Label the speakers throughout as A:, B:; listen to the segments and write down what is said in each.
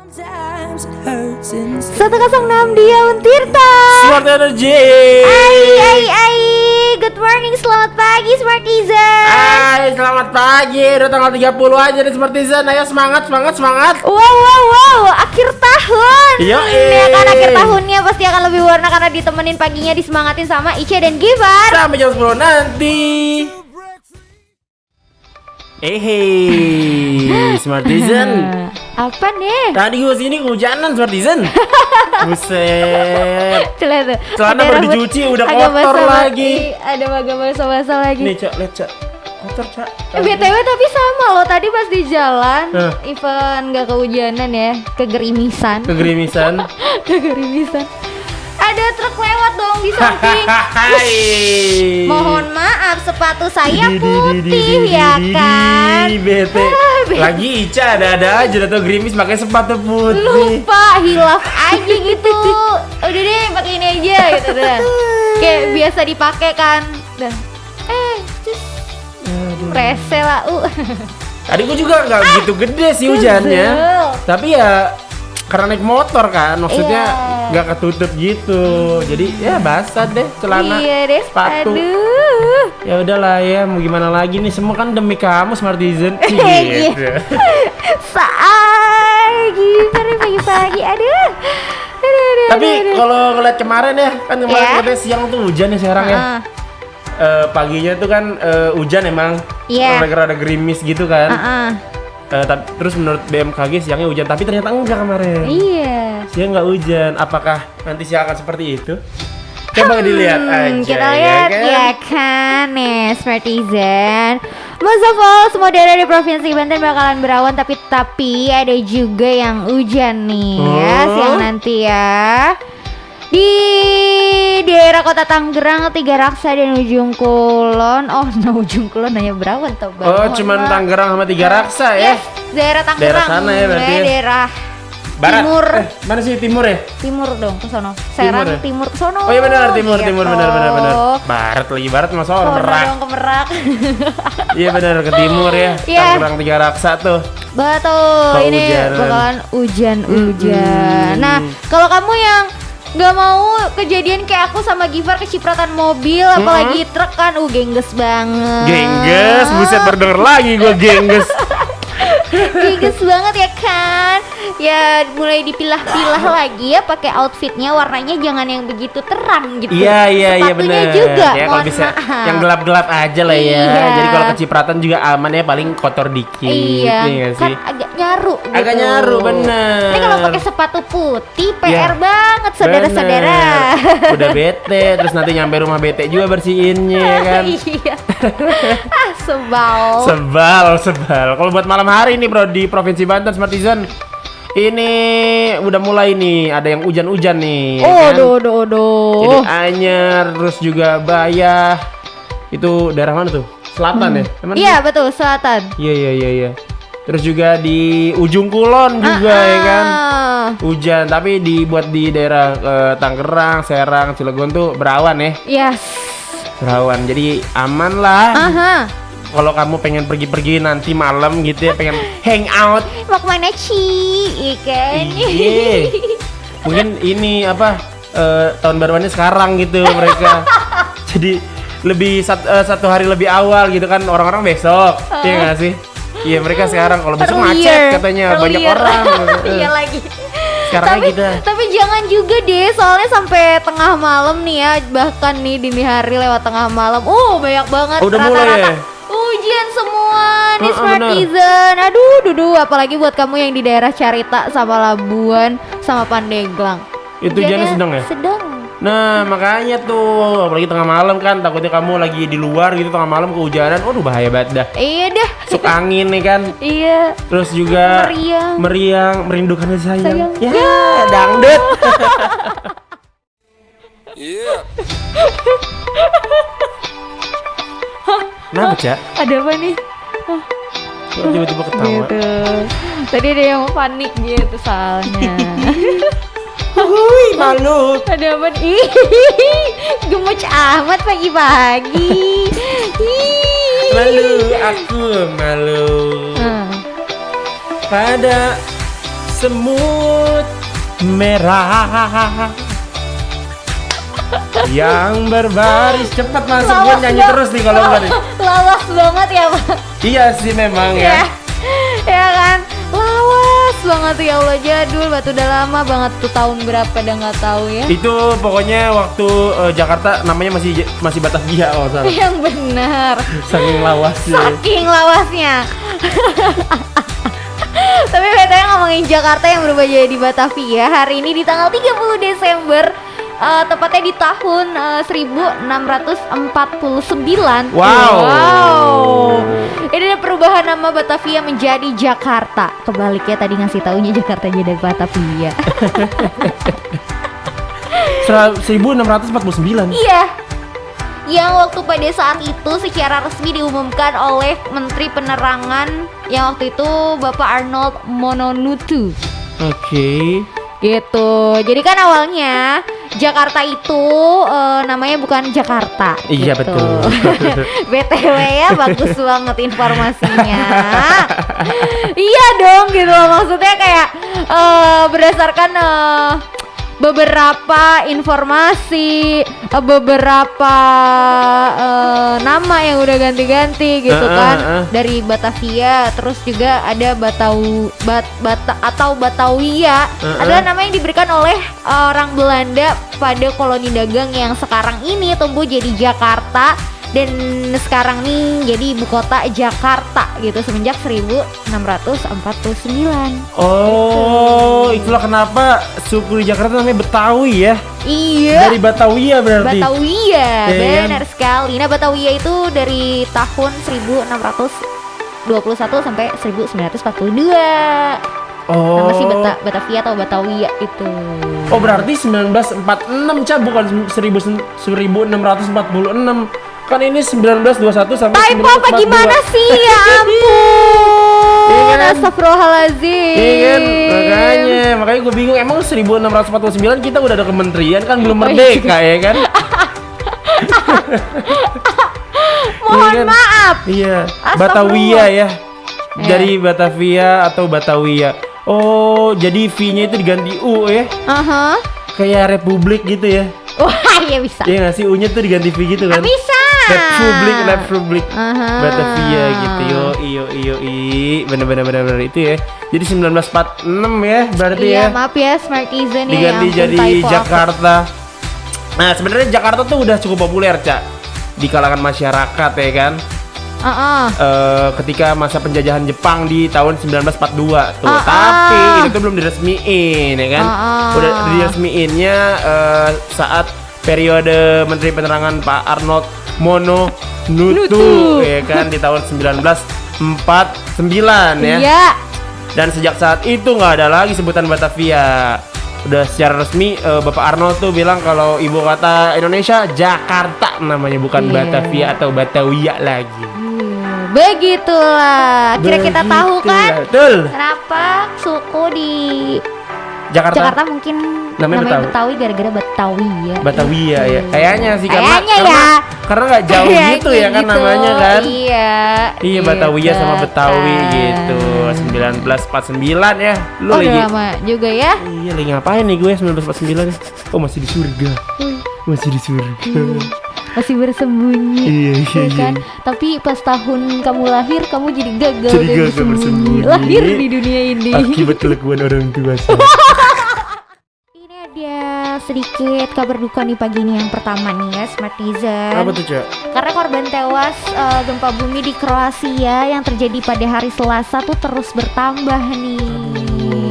A: 106 dia Untirta.
B: Smart Energy.
A: Ai. Good morning, selamat pagi Smartizen.
B: Hai, selamat pagi. Udah tanggal 30 aja nih Smartizen. Ayo semangat.
A: Wow, akhir tahun.
B: Yo,
A: Ya kan akhir tahunnya pasti akan lebih warna karena ditemenin paginya disemangatin sama Ica dan Givar.
B: Sampai jam 10 nanti. Smartizen.
A: Apa nih?
B: Tadi gue sini kehujanan Smartizen. Buset.
A: Celana tuh.
B: Celana
A: Ada
B: baru
A: rambut
B: dicuci udah
A: agak
B: kotor lagi.
A: Ada agak basah-basah lagi.
B: Nih, Cak, lihat, Cak. Kotor, Cak.
A: BTW tapi sama loh, tadi pas di jalan
B: Hah?
A: even gak kehujanan ya, kegerimisan.
B: Kegerimisan.
A: Kegerimisan. Ada truk lewat dong di samping.
B: Hai.
A: Mohon maaf, sepatu saya putih ya kan.
B: Bete. Lagi Ica ada aja atau gerimis pakai sepatu putih.
A: Lupa, hilaf aja gitu. Udah deh, pakai ini aja gitu dah. Kayak biasa dipakai kan. Dah. Cus. Rese lah.
B: Tadi gua juga nggak begitu gede sih hujannya. Tapi ya karena naik motor kan, maksudnya nggak ketutup gitu. Jadi ya basah deh celana,
A: Iya deh,
B: sepatu.
A: aduh.
B: Ya udahlah ya, mau gimana lagi nih, semua kan demi kamu Smartizen.
A: Iya. Gimana pagi-pagi, aduh.
B: Tapi kalau ngeliat kemarin ya, kan kemarin katanya siang tuh hujan ya sekarang ya. Paginya tuh kan hujan emang, rada gerimis gitu kan. Terus menurut BMKG siangnya hujan, tapi ternyata enggak kemarin.
A: Iya.
B: Siang nggak hujan. Apakah nanti siang akan seperti itu? Coba dilihat aja.
A: Kita lihat ya kan nih Smartizen. Most of all, semua daerah di Provinsi Banten bakalan berawan, tapi ada juga yang hujan nih ya siang nanti ya. Di daerah Kota Tangerang, Tiga Raksa dan Ujung Kulon. Ujung Kulon hanya berawan tau bang.
B: Cuman Tangerang sama Tiga Raksa ya?
A: Yes, daerah Tangerang.
B: Daerah sana ya berarti ya?
A: Daerah
B: Barat.
A: Timur.
B: Mana sih timur ya?
A: Timur dong, ke sono. Serang
B: ya?
A: timur ke sono.
B: Oh iya benar, timur
A: Gitu.
B: benar. Barat lagi, barat masa orang
A: Sono
B: Merak.
A: dong ke Merak.
B: Iya benar, ke timur ya.
A: Iya.
B: Tangerang Tiga Raksa tuh.
A: Betul, ini
B: Kehujanan.
A: bakalan hujan. Nah, kalau kamu yang nggak mau kejadian kayak aku sama Givar kecipratan mobil, apalagi truk kan, gengges banget.
B: Gengges, buset berdenger lagi gue gengges.
A: Gengges banget ya kan. Ya mulai dipilah-pilah lagi ya, pakai outfitnya warnanya jangan yang begitu terang gitu.
B: Iya
A: Sepatunya
B: benar.
A: juga,
B: Ya kalau
A: mohon
B: bisa
A: maaf.
B: yang gelap-gelap aja lah ya.
A: Iya.
B: Jadi kalau kecipratan juga aman ya, paling kotor dikit.
A: Iya,
B: nggak
A: kan
B: sih?
A: agak nyaru gitu.
B: Agak nyaru, bener.
A: Ini kalau pakai sepatu putih PR
B: Ya,
A: banget saudara-saudara.
B: Bener. Udah bete, terus nanti nyampe rumah bete juga bersihinnya ya kan.
A: Iya. Sebal.
B: Sebal. Kalau buat malam hari nih bro di Provinsi Banten Smartizen, ini udah mulai nih, ada yang hujan-hujan nih. ya kan? Jadi Anyer, terus juga Bayah. Itu daerah mana tuh? Selatan ya? Emang
A: Iya betul, selatan.
B: Iya. Terus juga di Ujung Kulon juga ya kan. Hujan, tapi dibuat di daerah Tangerang, Serang, Cilegon tuh berawan ya.
A: Yes.
B: Berawan. Jadi aman lah.
A: Kalau
B: kamu pengen pergi-pergi nanti malam gitu ya, pengen hang out.
A: mau kemana Ci? Ikan.
B: Iya. Mungkin ini apa tahun baruannya sekarang gitu mereka. Jadi lebih satu hari lebih awal gitu kan, orang-orang besok. Iya nggak sih? Iya mereka sekarang, kalau besok macet katanya banyak orang.
A: Iya lagi.
B: Sekarang gitu.
A: Tapi jangan juga deh, soalnya sampai tengah malam nih ya, bahkan nih dini hari lewat tengah malam. Banyak banget.
B: Udah mulai ya?
A: Hujan semua nih
B: Bener.
A: Smartizen. Aduh, apalagi buat kamu yang di daerah Carita sama Labuan sama Pandeglang.
B: Itu hujannya sedang ya?
A: Sedang.
B: Nah makanya tuh, apalagi tengah malam kan, takutnya kamu lagi di luar gitu tengah malam kehujanan, waduh bahaya banget dah.
A: Iya dah.
B: Masuk angin nih kan.
A: Iya.
B: Terus juga meriang merindukan sayang. Ya, dangdut.
C: Iya.
B: Kenapa, Cak?
A: Ada apa nih?
B: Kok tiba-tiba ketawa?
A: Gitu. Tadi ada yang panik gitu soalnya.
B: Hui, malu.
A: Ada apa nih? Gemes amat pagi-pagi.
B: Malu, aku malu. Pada semut merah yang berbaris. Cepat masuk, gue nyanyi terus nih kalau enggak nih.
A: Lawas banget ya Pak.
B: Iya sih memang ya.
A: Ya kan, lawas banget ya Allah, jadul batu udah lama banget tuh, tahun berapa dah nggak tahu ya.
B: Itu pokoknya waktu Jakarta namanya masih Batavia kalau salah.
A: Yang benar.
B: Saking lawasnya.
A: Saking lawasnya. Tapi BTW ngomongin Jakarta yang berubah jadi Batavia, hari ini di tanggal 30 Desember, tepatnya di tahun 1649.
B: Wow.
A: Ini ada perubahan nama Batavia menjadi Jakarta. Kebaliknya tadi ngasih taunya Jakarta jadi Batavia.
B: 1649.
A: Iya. Yang waktu pada saat itu secara resmi diumumkan oleh Menteri Penerangan yang waktu itu Bapak Arnold Mononutu.
B: Oke.
A: Gitu. Jadi kan awalnya Jakarta itu namanya bukan Jakarta.
B: Iya
A: gitu.
B: betul.
A: BTW ya, bagus banget informasinya. Iya dong gitu loh. Maksudnya kayak berdasarkan beberapa informasi, beberapa nama yang udah ganti-ganti gitu kan. Dari Batavia, terus juga ada Batavia adalah nama yang diberikan oleh orang Belanda pada koloni dagang yang sekarang ini tumbuh jadi Jakarta. Dan sekarang nih jadi ibu kota Jakarta gitu semenjak 1649.
B: Oh, itulah kenapa suku di Jakarta namanya Betawi ya.
A: Iya.
B: Dari Batavia berarti.
A: Batavia,
B: Iya,
A: benar sekali. Nah, Batavia itu dari tahun 1621 sampai 1942.
B: Oh.
A: Nama sih Batavia atau Batavia itu.
B: Oh, berarti 1946 Ca, bukan 1646. Kan ini 1921 sampai 1942.
A: Typo apa gimana sih? Ya ampun.
B: Iya kan?
A: Astagfirullahaladzim.
B: Iya kan? Makanya gue bingung, emang 1649 kita udah ada kementerian kan, belum
A: Oh,
B: merdeka ya kan?
A: Mohon
B: Iya kan?
A: maaf.
B: Iya,
A: Astagfirullah.
B: Batavia ya. Dari Batavia atau Batavia. Oh, jadi V-nya itu diganti U ya.
A: Aha.
B: Kayak Republik gitu ya.
A: Wah, iya bisa.
B: Iya nggak sih, U-nya tuh diganti V gitu kan?
A: Bisa.
B: Republik
A: Aha.
B: Batavia gitu. Yo, bener itu ya. Jadi 1946 ya berarti
A: Iya,
B: ya.
A: maaf ya Smartizen ya.
B: Diganti
A: ampun,
B: jadi
A: typo aku.
B: Jakarta. Nah, sebenarnya Jakarta tuh udah cukup populer, Cak, di kalangan masyarakat ya kan. Ketika masa penjajahan Jepang di tahun 1942 tuh. Tapi itu tuh belum diresmiin ya kan. Udah diresmiinnya saat periode Menteri Penerangan Pak Arnold Mononutu ya kan di tahun 1949 ya.
A: Iya.
B: Dan sejak saat itu nggak ada lagi sebutan Batavia. Udah secara resmi Bapak Arnold tuh bilang kalau ibu kota Indonesia Jakarta namanya, bukan Batavia atau Batavia lagi.
A: Begitulah. Kira kita tahu kan
B: Betul.
A: kenapa suku di
B: Jakarta
A: mungkin
B: namanya
A: Betawi gara-gara Betawi ya.
B: Batavia ya. Kayaknya sih karena
A: Kayaknya
B: karena nggak jauh gitu ya kan
A: gitu.
B: namanya kan.
A: Iya.
B: Batavia sama
A: Gitu
B: Betawi
A: kan.
B: gitu. 1949 ya. Lu
A: Oh, udah
B: lagi.
A: lama juga ya.
B: Iya, lagi ngapain nih gue 1949 ya? Oh, masih di surga. Masih di surga.
A: Masih bersembunyi.
B: Iya.
A: kan? Tapi pas tahun kamu lahir kamu jadi gagal
B: Jadi
A: dan
B: gagal bersembunyi.
A: lahir di dunia ini.
B: Akibat kelakuan orang tua saya.
A: Ini ada sedikit kabar duka nih pagi ini yang pertama nih ya Smartizen.
B: Apa tuh, Cak?
A: Karena korban tewas gempa bumi di Kroasia yang terjadi pada hari Selasa tuh terus bertambah nih.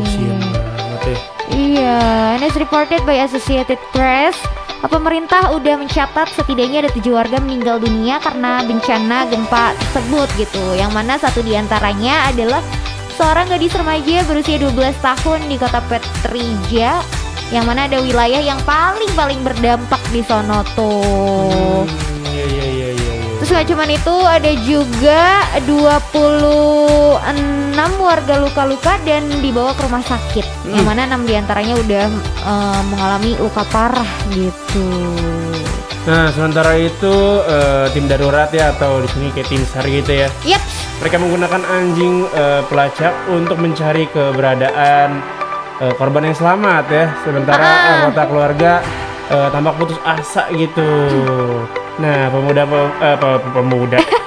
B: Sian banget ya.
A: Iya, and it's reported by Associated Press. Pemerintah udah mencatat setidaknya ada 7 warga meninggal dunia karena bencana gempa tersebut gitu. Yang mana satu diantaranya adalah seorang gadis remaja berusia 12 tahun di kota Petrija, yang mana ada wilayah yang paling berdampak di sono tuh.
B: Iya.
A: Terus gak cuman itu, ada juga 26 warga luka-luka dan dibawa ke rumah sakit. Yang mana 6 diantaranya udah mengalami luka parah gitu.
B: Nah, sementara itu tim darurat ya, atau di sini kayak tim SAR gitu ya.
A: Yap.
B: Mereka menggunakan anjing pelacak untuk mencari keberadaan korban yang selamat ya. Sementara anggota keluarga tampak putus asa gitu. Nah,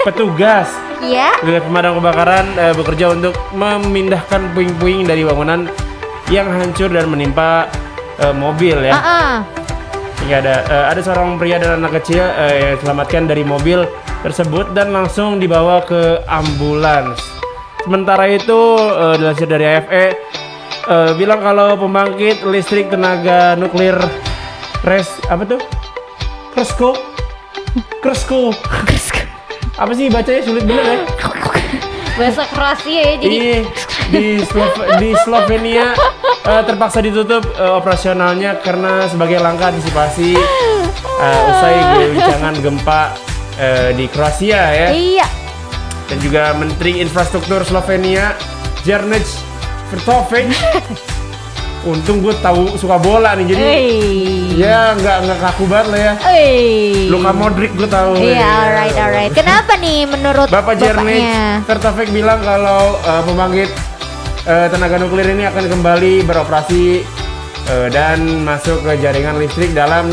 B: petugas pemadam kebakaran bekerja untuk memindahkan puing-puing dari bangunan yang hancur dan menimpa mobil ya. Hingga ada seorang pria dan anak kecil yang diselamatkan dari mobil tersebut dan langsung dibawa ke ambulans. Sementara itu dilansir dari AFP bilang kalau pembangkit listrik tenaga nuklir Krsko. Apa sih bacanya, sulit bener ya?
A: Bahasa Kroasia ya jadi.
B: Di Slovenia terpaksa ditutup operasionalnya karena sebagai langkah antisipasi usai guncangan gempa di Kroasia ya. Iya. Dan juga Menteri Infrastruktur Slovenia Jernej Vrtovic. Untung gue tahu suka bola nih jadi ya nggak kaku banget lah ya. Luka Modric gue tahu.
A: Iya, alright. Kenapa nih menurut
B: Bapak Jernej
A: bapaknya?
B: Vrtovic bilang kalau pembangkit tenaga nuklir ini akan kembali beroperasi dan masuk ke jaringan listrik dalam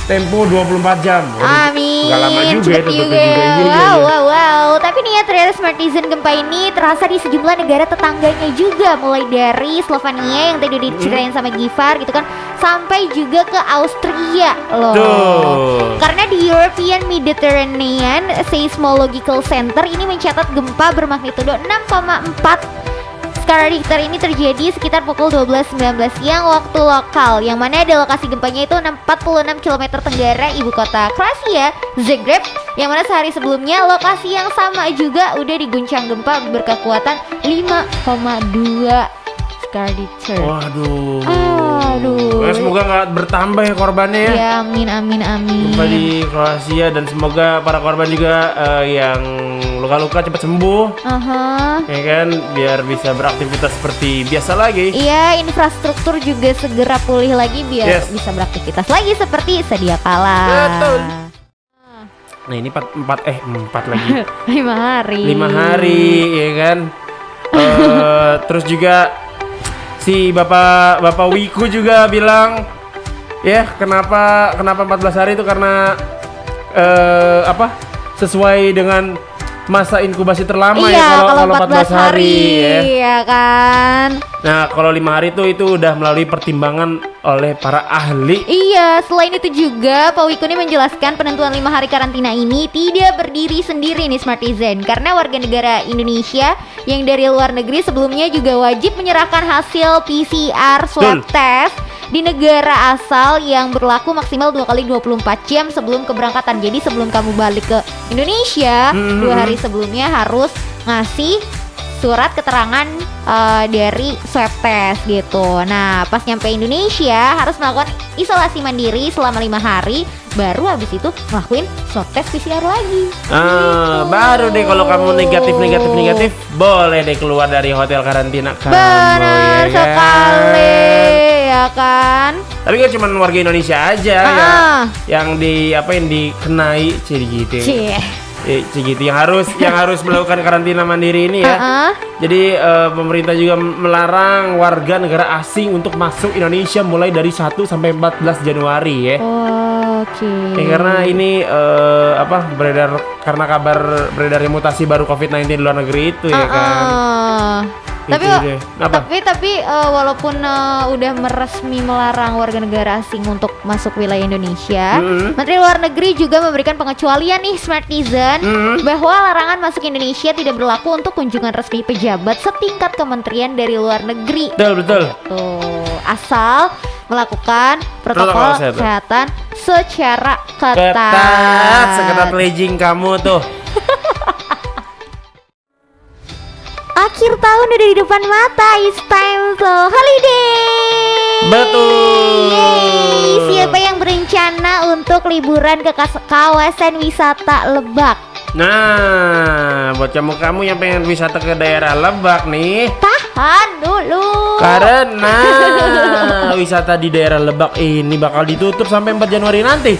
B: tempo 24 jam.
A: Amin.
B: Gak lama juga
A: cepet
B: ya,
A: juga. Wow. Tapi nih ya ternyata Smartisan gempa ini terasa di sejumlah negara tetangganya juga, mulai dari Slovenia yang tadi udah diceritain sama Gifar gitu kan, sampai juga ke Austria loh.
B: Tuh.
A: Karena di European Mediterranean Seismological Center ini mencatat gempa bermagnitudo 6,4 skala Richter ini terjadi sekitar pukul 12.19 siang waktu lokal, yang mana ada lokasi gempanya itu 46 km tenggara ibu kota Kroasia, Zagreb, yang mana sehari sebelumnya lokasi yang sama juga udah diguncang gempa berkekuatan 5,2 skala Richter. Aduh.
B: Semoga nggak bertambah ya korbannya ya.
A: Ya, amin.
B: Gempa di Kroasia, dan semoga para korban juga yang luka-luka cepat sembuh. Ya kan, biar bisa beraktivitas seperti biasa lagi.
A: Iya, infrastruktur juga segera pulih lagi biar bisa beraktivitas lagi seperti sedia kala.
B: Betul. Nah ini 4 lagi.
A: 5
B: hari ya kan. Terus juga si Bapak Wiku juga bilang ya kenapa 14 hari itu karena sesuai dengan masa inkubasi terlama ya kalau 14 hari ya.
A: Iya kan.
B: Nah, kalau 5 hari itu udah melalui pertimbangan oleh para ahli.
A: Iya, selain itu juga Pak Wiku ini menjelaskan penentuan 5 hari karantina ini tidak berdiri sendiri nih Smartizen, karena warga negara Indonesia yang dari luar negeri sebelumnya juga wajib menyerahkan hasil PCR swab test di negara asal yang berlaku maksimal 2 kali 24 jam sebelum keberangkatan. Jadi sebelum kamu balik ke Indonesia 2 hari sebelumnya harus ngasih surat keterangan dari swab test gitu. Nah pas nyampe Indonesia harus melakukan isolasi mandiri selama 5 hari, baru habis itu ngelakuin swab test PCR lagi.
B: Baru deh kalau kamu negatif boleh deh keluar dari hotel karantina kamu.
A: Benar sekali ya kan.
B: Tapi kan cuma warga Indonesia aja yang dikenai gitu. Gitu yang harus melakukan karantina mandiri ini ya. Jadi pemerintah juga melarang warga negara asing untuk masuk Indonesia mulai dari 1 sampai 14 Januari ya.
A: Oke.
B: Karena ini karena kabar beredarnya mutasi baru COVID-19 di luar negeri itu ya kan.
A: Tapi walaupun udah meresmi melarang warga negara asing untuk masuk wilayah Indonesia, Menteri Luar Negeri juga memberikan pengecualian nih Smartizen bahwa larangan masuk Indonesia tidak berlaku untuk kunjungan resmi pejabat setingkat kementerian dari luar negeri.
B: Betul.
A: Asal melakukan protokol kesehatan secara ketat.
B: Seketat legging kamu tuh.
A: Akhir tahun udah di depan mata, it's time to holiday.
B: Betul.
A: Yeay. Siapa yang berencana untuk liburan ke kawasan wisata Lebak?
B: Nah, buat kamu yang pengen wisata ke daerah Lebak nih,
A: tahan dulu.
B: Karena wisata di daerah Lebak ini bakal ditutup sampai 4 Januari nanti.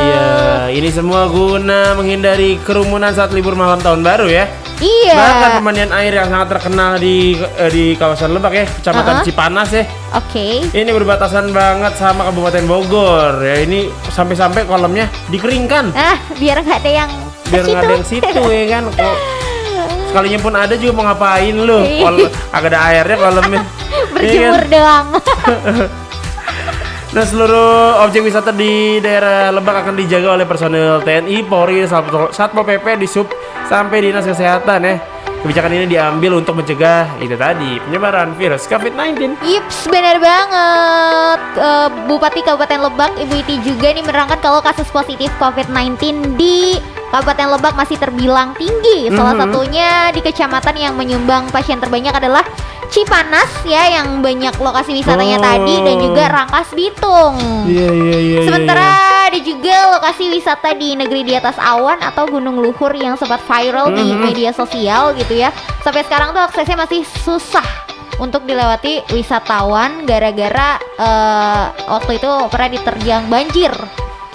B: Iya. Ini semua guna menghindari kerumunan saat libur malam tahun baru ya.
A: Iya.
B: Bahkan pemandian air yang sangat terkenal di kawasan Lebak ya, Kecamatan Cipanas ya.
A: Oke.
B: Ini berbatasan banget sama Kabupaten Bogor ya. Ini sampai-sampai kolamnya dikeringkan.
A: Biar nggak ada yang
B: Biar nggak ada yang situ ya kan. Kok sekalinya pun ada juga mau ngapain lu? Agak ada airnya kolamnya.
A: Berjemur doang.
B: Nah, seluruh objek wisata di daerah Lebak akan dijaga oleh personil TNI, Polri, Satpol PP, Disub, sampai Dinas Kesehatan ya. Kebijakan ini diambil untuk mencegah itu tadi penyebaran virus COVID-19.
A: Yips, benar banget. Bupati Kabupaten Lebak, Ibu Iti juga nih menerangkan kalau kasus positif COVID-19 di Kabupaten Lebak masih terbilang tinggi. Salah satunya di kecamatan yang menyumbang pasien terbanyak adalah Cipanas ya, yang banyak lokasi wisatanya tadi, dan juga Rangkas Bitung.
B: Iya.
A: Sementara ada juga lokasi wisata di negeri di atas awan atau Gunung Luhur yang sempat viral di media sosial gitu ya. Sampai sekarang tuh aksesnya masih susah untuk dilewati wisatawan gara-gara waktu itu pernah diterjang banjir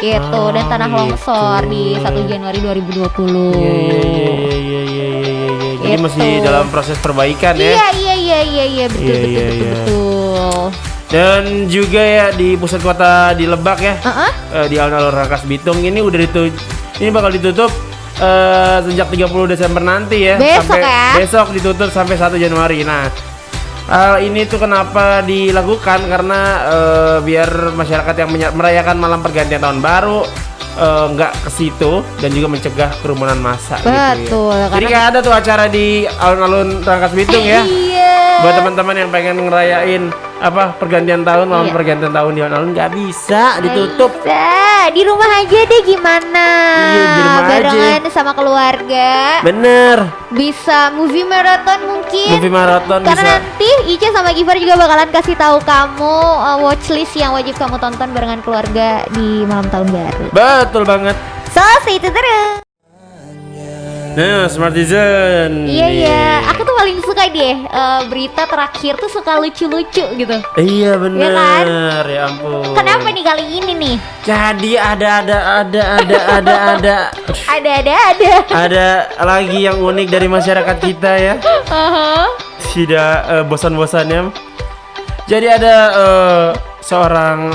A: gitu dan tanah longsor di 1 Januari 2020.
B: Iya. Jadi masih dalam proses perbaikan ya.
A: Iya, betul.
B: Dan juga ya di pusat kota di Lebak ya, di alun-alun Rangkas Bitung ini udah ini bakal ditutup sejak 30 Desember nanti ya. Besok ditutup sampai 1 Januari. Nah, ini tuh kenapa dilakukan karena biar masyarakat yang merayakan malam pergantian tahun baru nggak ke situ dan juga mencegah kerumunan massa.
A: Betul.
B: Gitu ya. Jadi nggak ada tuh acara di alun-alun Rangkas Bitung ya.
A: Iya.
B: Buat teman-teman yang pengen ngerayain pergantian tahun, malam pergantian tahun di alun-alun nggak bisa, ditutup.
A: Di rumah aja deh gimana?
B: Iya, di rumah
A: barengan
B: aja.
A: sama keluarga.
B: Bener.
A: Bisa movie marathon mungkin.
B: Movie marathon
A: karena
B: bisa.
A: nanti Ica sama Givar juga bakalan kasih tahu kamu watchlist yang wajib kamu tonton barengan keluarga di malam tahun baru.
B: Betul banget.
A: So stay tune terus.
B: Nah, Smartizen.
A: Iya. Aku tuh paling suka deh berita terakhir tuh suka lucu-lucu gitu.
B: Iya bener.
A: Ya kan?
B: Ya ampun.
A: Kenapa nih kali ini nih?
B: Jadi ada. Ada lagi yang unik dari masyarakat kita ya. Tidak bosan-bosannya. Jadi ada seorang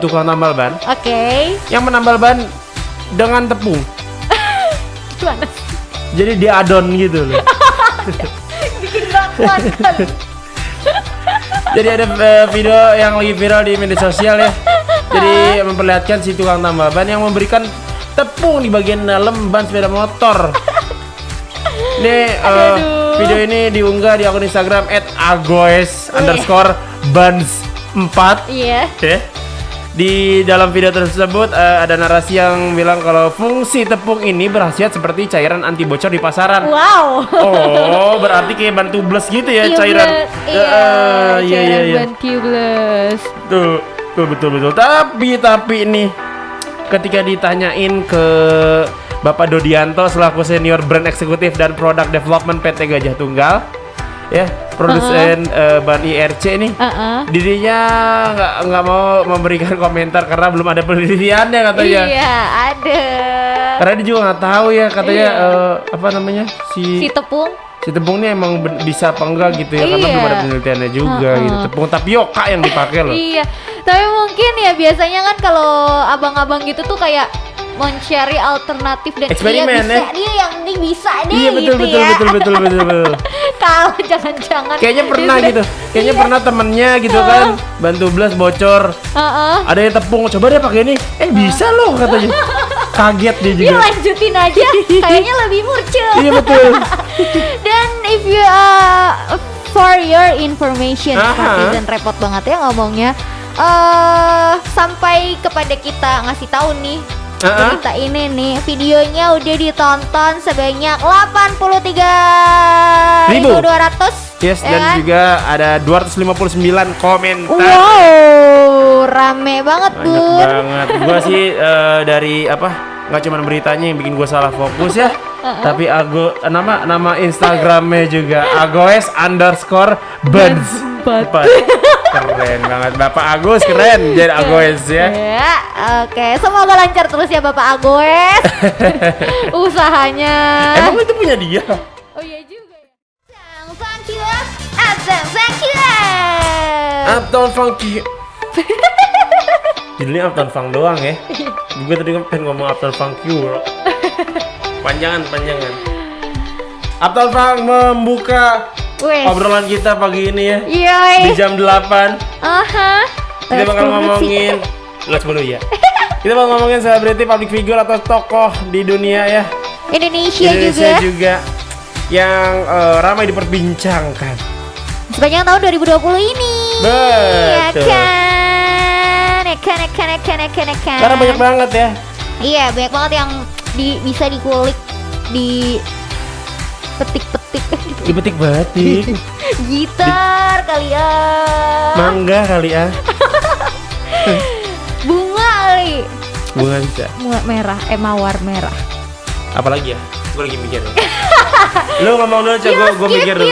B: tukang tambal ban.
A: Oke.
B: Yang menambal ban dengan tepung.
A: Gimana?
B: Jadi dia adon gitu loh.
A: Bikin bakwan kan.
B: Jadi ada video yang lagi viral di media sosial ya. Jadi memperlihatkan si tukang tambal ban yang memberikan tepung di bagian dalam ban sepeda motor. Ini video ini diunggah di akun Instagram @agoes_bans4.
A: Iya.
B: Di dalam video tersebut ada narasi yang bilang kalau fungsi tepung ini berkhasiat seperti cairan anti bocor di pasaran.
A: Wow.
B: Oh, berarti kayak ban tubeless gitu ya cairan.
A: Iya. Ban tubeless.
B: Tuh, betul. Tapi ini ketika ditanyain ke Bapak Dodianto selaku senior brand eksekutif dan product development PT Gajah Tunggal, ya, produsen ban IRC nih, dirinya nggak mau memberikan komentar karena belum ada penelitiannya katanya.
A: Iya, ada.
B: Karena dia juga nggak tahu ya katanya apa namanya si
A: tepung.
B: Si tepung ini emang bisa apa enggak gitu ya, karena belum ada penelitiannya juga gitu. Tepung tapioka yang dipakai loh.
A: Iya, tapi mungkin ya biasanya kan kalau abang-abang gitu tuh kayak mencari alternatif dan
B: eksperimen,
A: dia yang penting bisa deh.
B: Iya, betul,
A: gitu
B: betul.
A: Kalau jangan-jangan
B: kayaknya pernah gitu. Kayaknya pernah temennya gitu kan, bantu blast bocor. Ada yang tepung, coba deh pakai ini. Bisa loh katanya. Kaget dia juga.
A: Dia lanjutin aja, kayaknya lebih murcel.
B: Iya betul.
A: Dan if you for your information, Smartizen repot banget ya ngomongnya. Sampai kepada kita ngasih tahu nih berita ini nih, videonya udah ditonton sebanyak 83.200.
B: Yes,
A: ya
B: dan
A: kan?
B: juga ada 259 komentar.
A: Wow, rame banget, Bun.
B: Banget. Gua sih dari nggak cuma beritanya yang bikin gua salah fokus ya, tapi nama Instagramnya juga agoes_bans4. Keren banget, Bapak Agus keren jadi Agoes ya.
A: Oke, semoga lancar terus ya Bapak Agoes. Usahanya.
B: Emang itu punya dia?
A: Oh
B: Uptown Funk. Judulnya Uptown Funk doang ya. Gue tadi pengen ngomong Uptown Funk bro. Panjangan. Uptown Funk membuka obrolan kita pagi ini ya. Di jam 8. Kita bakal ngomongin Let's dulu ya. Kita bakal ngomongin selebriti, public figure atau tokoh di dunia ya.
A: Indonesia
B: juga yang ramai diperbincangkan
A: sepanjang tahun 2020 ini.
B: Betul.
A: Ya kan.
B: Karena banyak banget ya.
A: Iya, banyak banget yang bisa dikulik, dipetik-petik.
B: Dipetik-petik.
A: Gitar kali ya.
B: Mangga kali ya.
A: Bunga kali.
B: Bunga bisa.
A: Bunga merah, mawar merah.
B: Apalagi ya? Gue lagi mikir. Lu ngomong dulu, gue mikir dulu.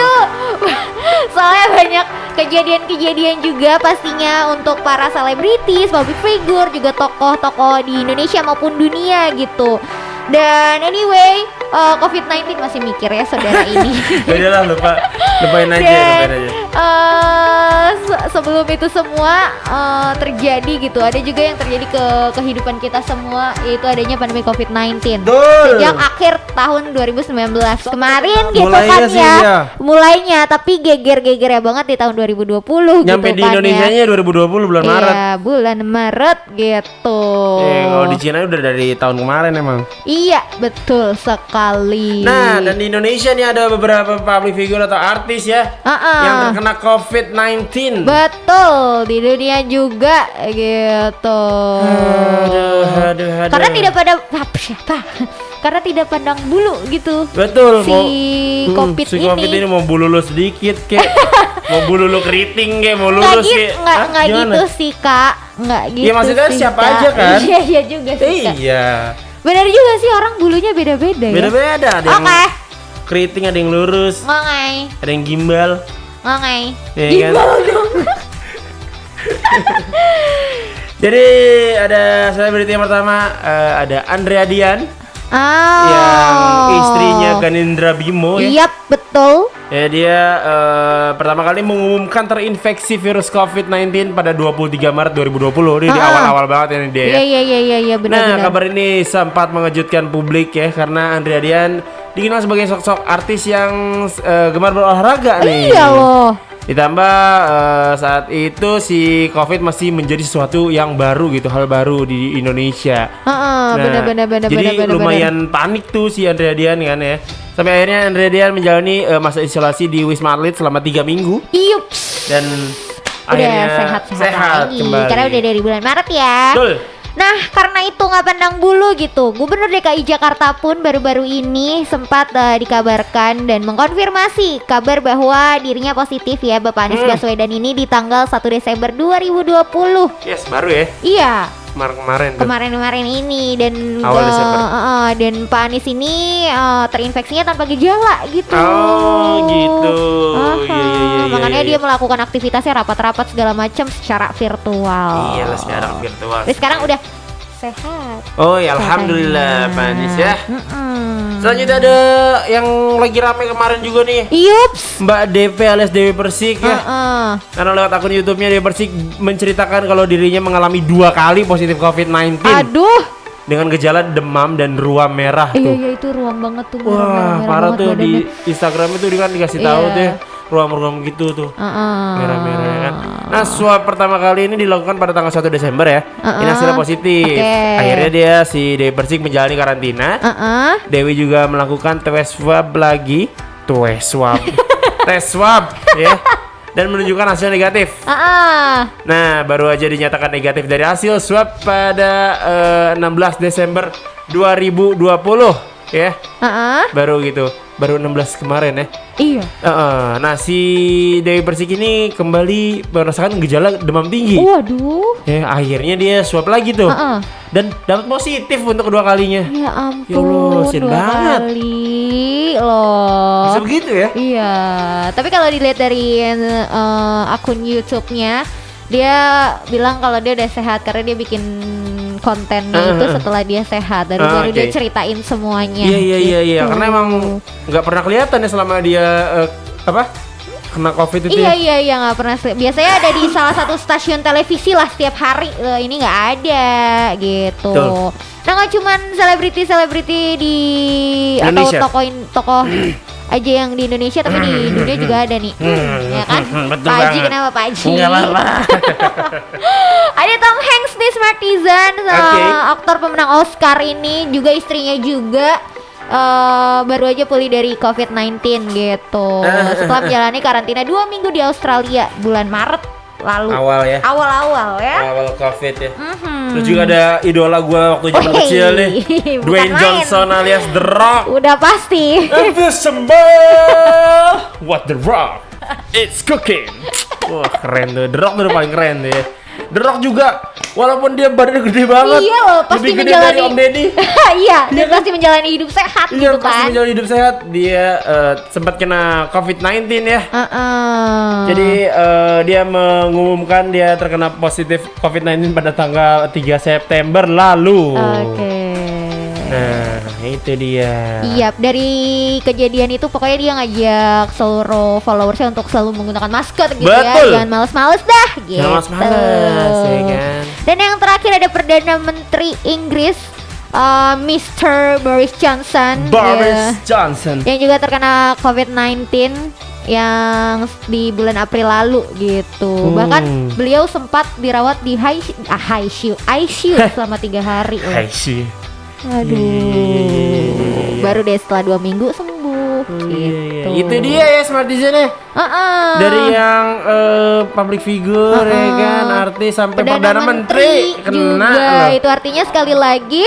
A: Soalnya banyak kejadian-kejadian juga pastinya untuk para selebritis, public figure, juga tokoh-tokoh di Indonesia maupun dunia gitu. Dan anyway, COVID-19 masih mikir ya saudara ini.
B: Udahlah, lupain aja.
A: Sebelum itu semua terjadi gitu, ada juga yang terjadi ke kehidupan kita semua, yaitu adanya pandemi COVID-19 sejak akhir tahun 2019 kemarin gitu kan ya. Mulainya, tapi geger-gegernya banget di tahun 2020
B: nyampe
A: gitu
B: di Indonesianya 2020 bulan Maret.
A: Iya, bulan Maret gitu.
B: Kalau di Cina udah dari tahun kemarin emang.
A: Iya, betul sekali.
B: Nah, dan di Indonesia nih ada beberapa public figure atau artis ya yang terkena COVID-19.
A: Betul, di dunia juga gitu.
B: Aduh.
A: Karena tidak pada karena tidak pandang bulu gitu.
B: Betul.
A: Si COVID
B: ini mau bulu lu sedikit kek, mau bulu lu keriting kek, mau lurus kek.
A: Nggak gitu sih kak, nggak gitu.
B: Ya maksudnya
A: sih,
B: siapa
A: Kak.
B: aja kan?
A: Iya juga sih.
B: Iya.
A: Benar juga sih, orang bulunya beda-beda ya.
B: Beda-beda, ada yang keriting, ada yang lurus, ada yang gimbal. Ya, gimbal kan? Dong. Jadi ada selebriti yang pertama, ada Andrea Dian. Yang istrinya Ganindra Bimo ya.
A: Yap, betul.
B: Ya, dia pertama kali mengumumkan terinfeksi virus COVID-19 pada 23 Maret 2020. Ini di awal-awal banget ini dia ya.
A: Iya, benar.
B: Nah, kabar ini sempat mengejutkan publik ya, karena Andrea Dian dikenal sebagai sosok artis yang gemar berolahraga nih.
A: Iya loh.
B: Ditambah saat itu si COVID masih menjadi sesuatu yang baru gitu, hal baru di Indonesia.
A: Benar.
B: Jadi lumayan panik tuh si Andrea Dian kan ya. Sampai akhirnya Andrea Dian menjalani masa isolasi di Wisma Atlet selama 3 minggu.
A: Yups.
B: Dan
A: udah
B: akhirnya
A: sehat
B: kembali.
A: Karena udah dari bulan Maret ya.
B: Betul.
A: Nah, karena itu nggak pandang bulu gitu, Gubernur DKI Jakarta pun baru-baru ini sempat dikabarkan dan mengkonfirmasi kabar bahwa dirinya positif ya, Bapak Anies Baswedan ini di tanggal 1 Desember 2020.
B: Yes, baru ya.
A: Iya.
B: Kemarin
A: ini dan
B: awal Desember.
A: Dan Pak Anies ini terinfeksinya tanpa gejala gitu.
B: Oh gitu. Iya.
A: Makanya dia melakukan aktivitasnya rapat-rapat segala macam secara virtual.
B: Iyalah, sekarang virtual.
A: Tapi sekarang udah sehat.
B: Oh ya, alhamdulillah Pak Anies ya. Selanjutnya ada yang lagi rame kemarin juga nih.
A: Yups.
B: Mbak DP alias Dewi Persik ya. Karena lewat akun YouTube-nya Dewi Persik menceritakan kalau dirinya mengalami 2 kali positif COVID-19.
A: Aduh.
B: Dengan gejala demam dan ruam merah tuh.
A: Iya itu ruam banget tuh.
B: Wah, parah tuh badannya. Di Instagram itu dia kan dikasih tahu tuh ya, ruam-ruam gitu tuh. Merah-merah ya kan. Nah, swab pertama kali ini dilakukan pada tanggal 1 Desember ya. Ini hasilnya positif. Akhirnya dia si Dewi Persik menjalani karantina. Dewi juga melakukan tes swab lagi. Tes swab ya. Dan menunjukkan hasil negatif. Nah, baru aja dinyatakan negatif dari hasil swab pada 16 Desember 2020 ya. Baru gitu. Baru 16 kemarin ya.
A: Iya.
B: Nah, si Dewi Persik ini kembali merasakan gejala demam tinggi.
A: Waduh.
B: Ya, akhirnya dia swab lagi tuh. Dan dapat positif untuk kedua kalinya.
A: Ya ampun.
B: Ya Allah, sin banget.
A: Kali loh.
B: Bisa begitu ya?
A: Iya. Tapi kalau dilihat dari akun YouTube-nya, dia bilang kalau dia udah sehat karena dia bikin kontennya itu setelah dia sehat dan baru dia ceritain semuanya.
B: Iya. Karena emang nggak pernah kelihatan ya selama dia kena COVID itu.
A: Iya nggak pernah. Biasanya ada di salah satu stasiun televisi lah setiap hari. Ini nggak ada gitu.
B: Betul.
A: Nah nggak cuman selebriti di
B: Indonesia.
A: atau tokoh aja yang di Indonesia, tapi di dunia juga ada nih. Ya kan?
B: Betul
A: Pak Haji,
B: banget.
A: kenapa Pak Haji?
B: Nggak apa-apa.
A: Ada Tom Hanks nih, Smartisan, aktor pemenang Oscar ini, juga istrinya juga baru aja pulih dari COVID-19 gitu. Setelah menjalani karantina 2 minggu di Australia bulan Maret lalu. Awal-awal ya.
B: Awal COVID ya. Terus juga ada idola gue waktu zaman kecil nih, Dwayne Johnson alias The Rock.
A: Udah pasti.
B: Invisible. What The Rock? It's cooking. Wah keren tuh, The Rock tuh udah paling keren tuh ya. The Rock juga, walaupun dia badannya gede banget.
A: Iya loh, pasti
B: lebih gede
A: menjalani
B: dari Om Deddy.
A: Iya, dia pasti menjalani hidup sehat
B: Iya,
A: gitu
B: pasti
A: kan.
B: menjalani hidup sehat. Dia sempat kena COVID-19 ya. Jadi dia mengumumkan dia terkena positif COVID-19 pada tanggal 3 September lalu.
A: Oke.
B: Nah, itu dia.
A: Iya, dari kejadian itu pokoknya dia ngajak seluruh followersnya untuk selalu menggunakan masker gitu.
B: Betul.
A: Ya. Jangan males-males dah gitu.
B: Jangan males-males, ya kan.
A: Dan yang terakhir ada Perdana Menteri Inggris Mr. Boris Johnson.
B: Boris Johnson.
A: Yang juga terkena COVID-19 yang di bulan April lalu gitu. Bahkan beliau sempat dirawat di ICU selama 3 hari.
B: sih.
A: Aduh. Baru deh setelah 2 minggu sembuh gitu.
B: Itu dia ya Smartisan ya. Dari yang public figure ya kan, artis sampai Perdana Menteri kena
A: juga.
B: loh.
A: Itu artinya sekali lagi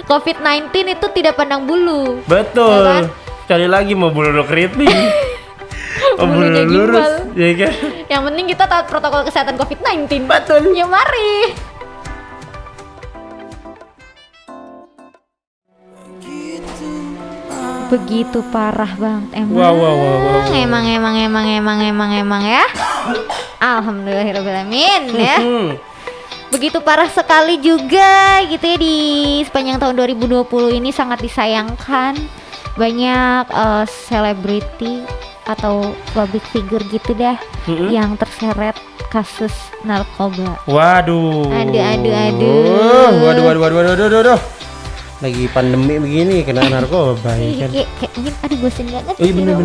A: COVID-19 itu tidak pandang bulu.
B: Betul.
A: Ya kan?
B: Sekali lagi mau bulu lo keriting.
A: Bulunya
B: lurus,
A: gimbal.
B: ya kan?
A: Yang penting kita taat protokol kesehatan COVID-19.
B: Betul.
A: Ya mari. Begitu parah banget emang.
B: Wow.
A: Emang ya. Alhamdulillahirobbilalamin ya. Begitu parah sekali juga gitu ya, di sepanjang tahun 2020 ini sangat disayangkan. Banyak selebriti atau public figure gitu dah yang terseret kasus narkoba.
B: Waduh. Waduh. Lagi pandemi begini kena narkoba ya kan.
A: Kayak mungkin bosen banget.
B: Oh iya bener.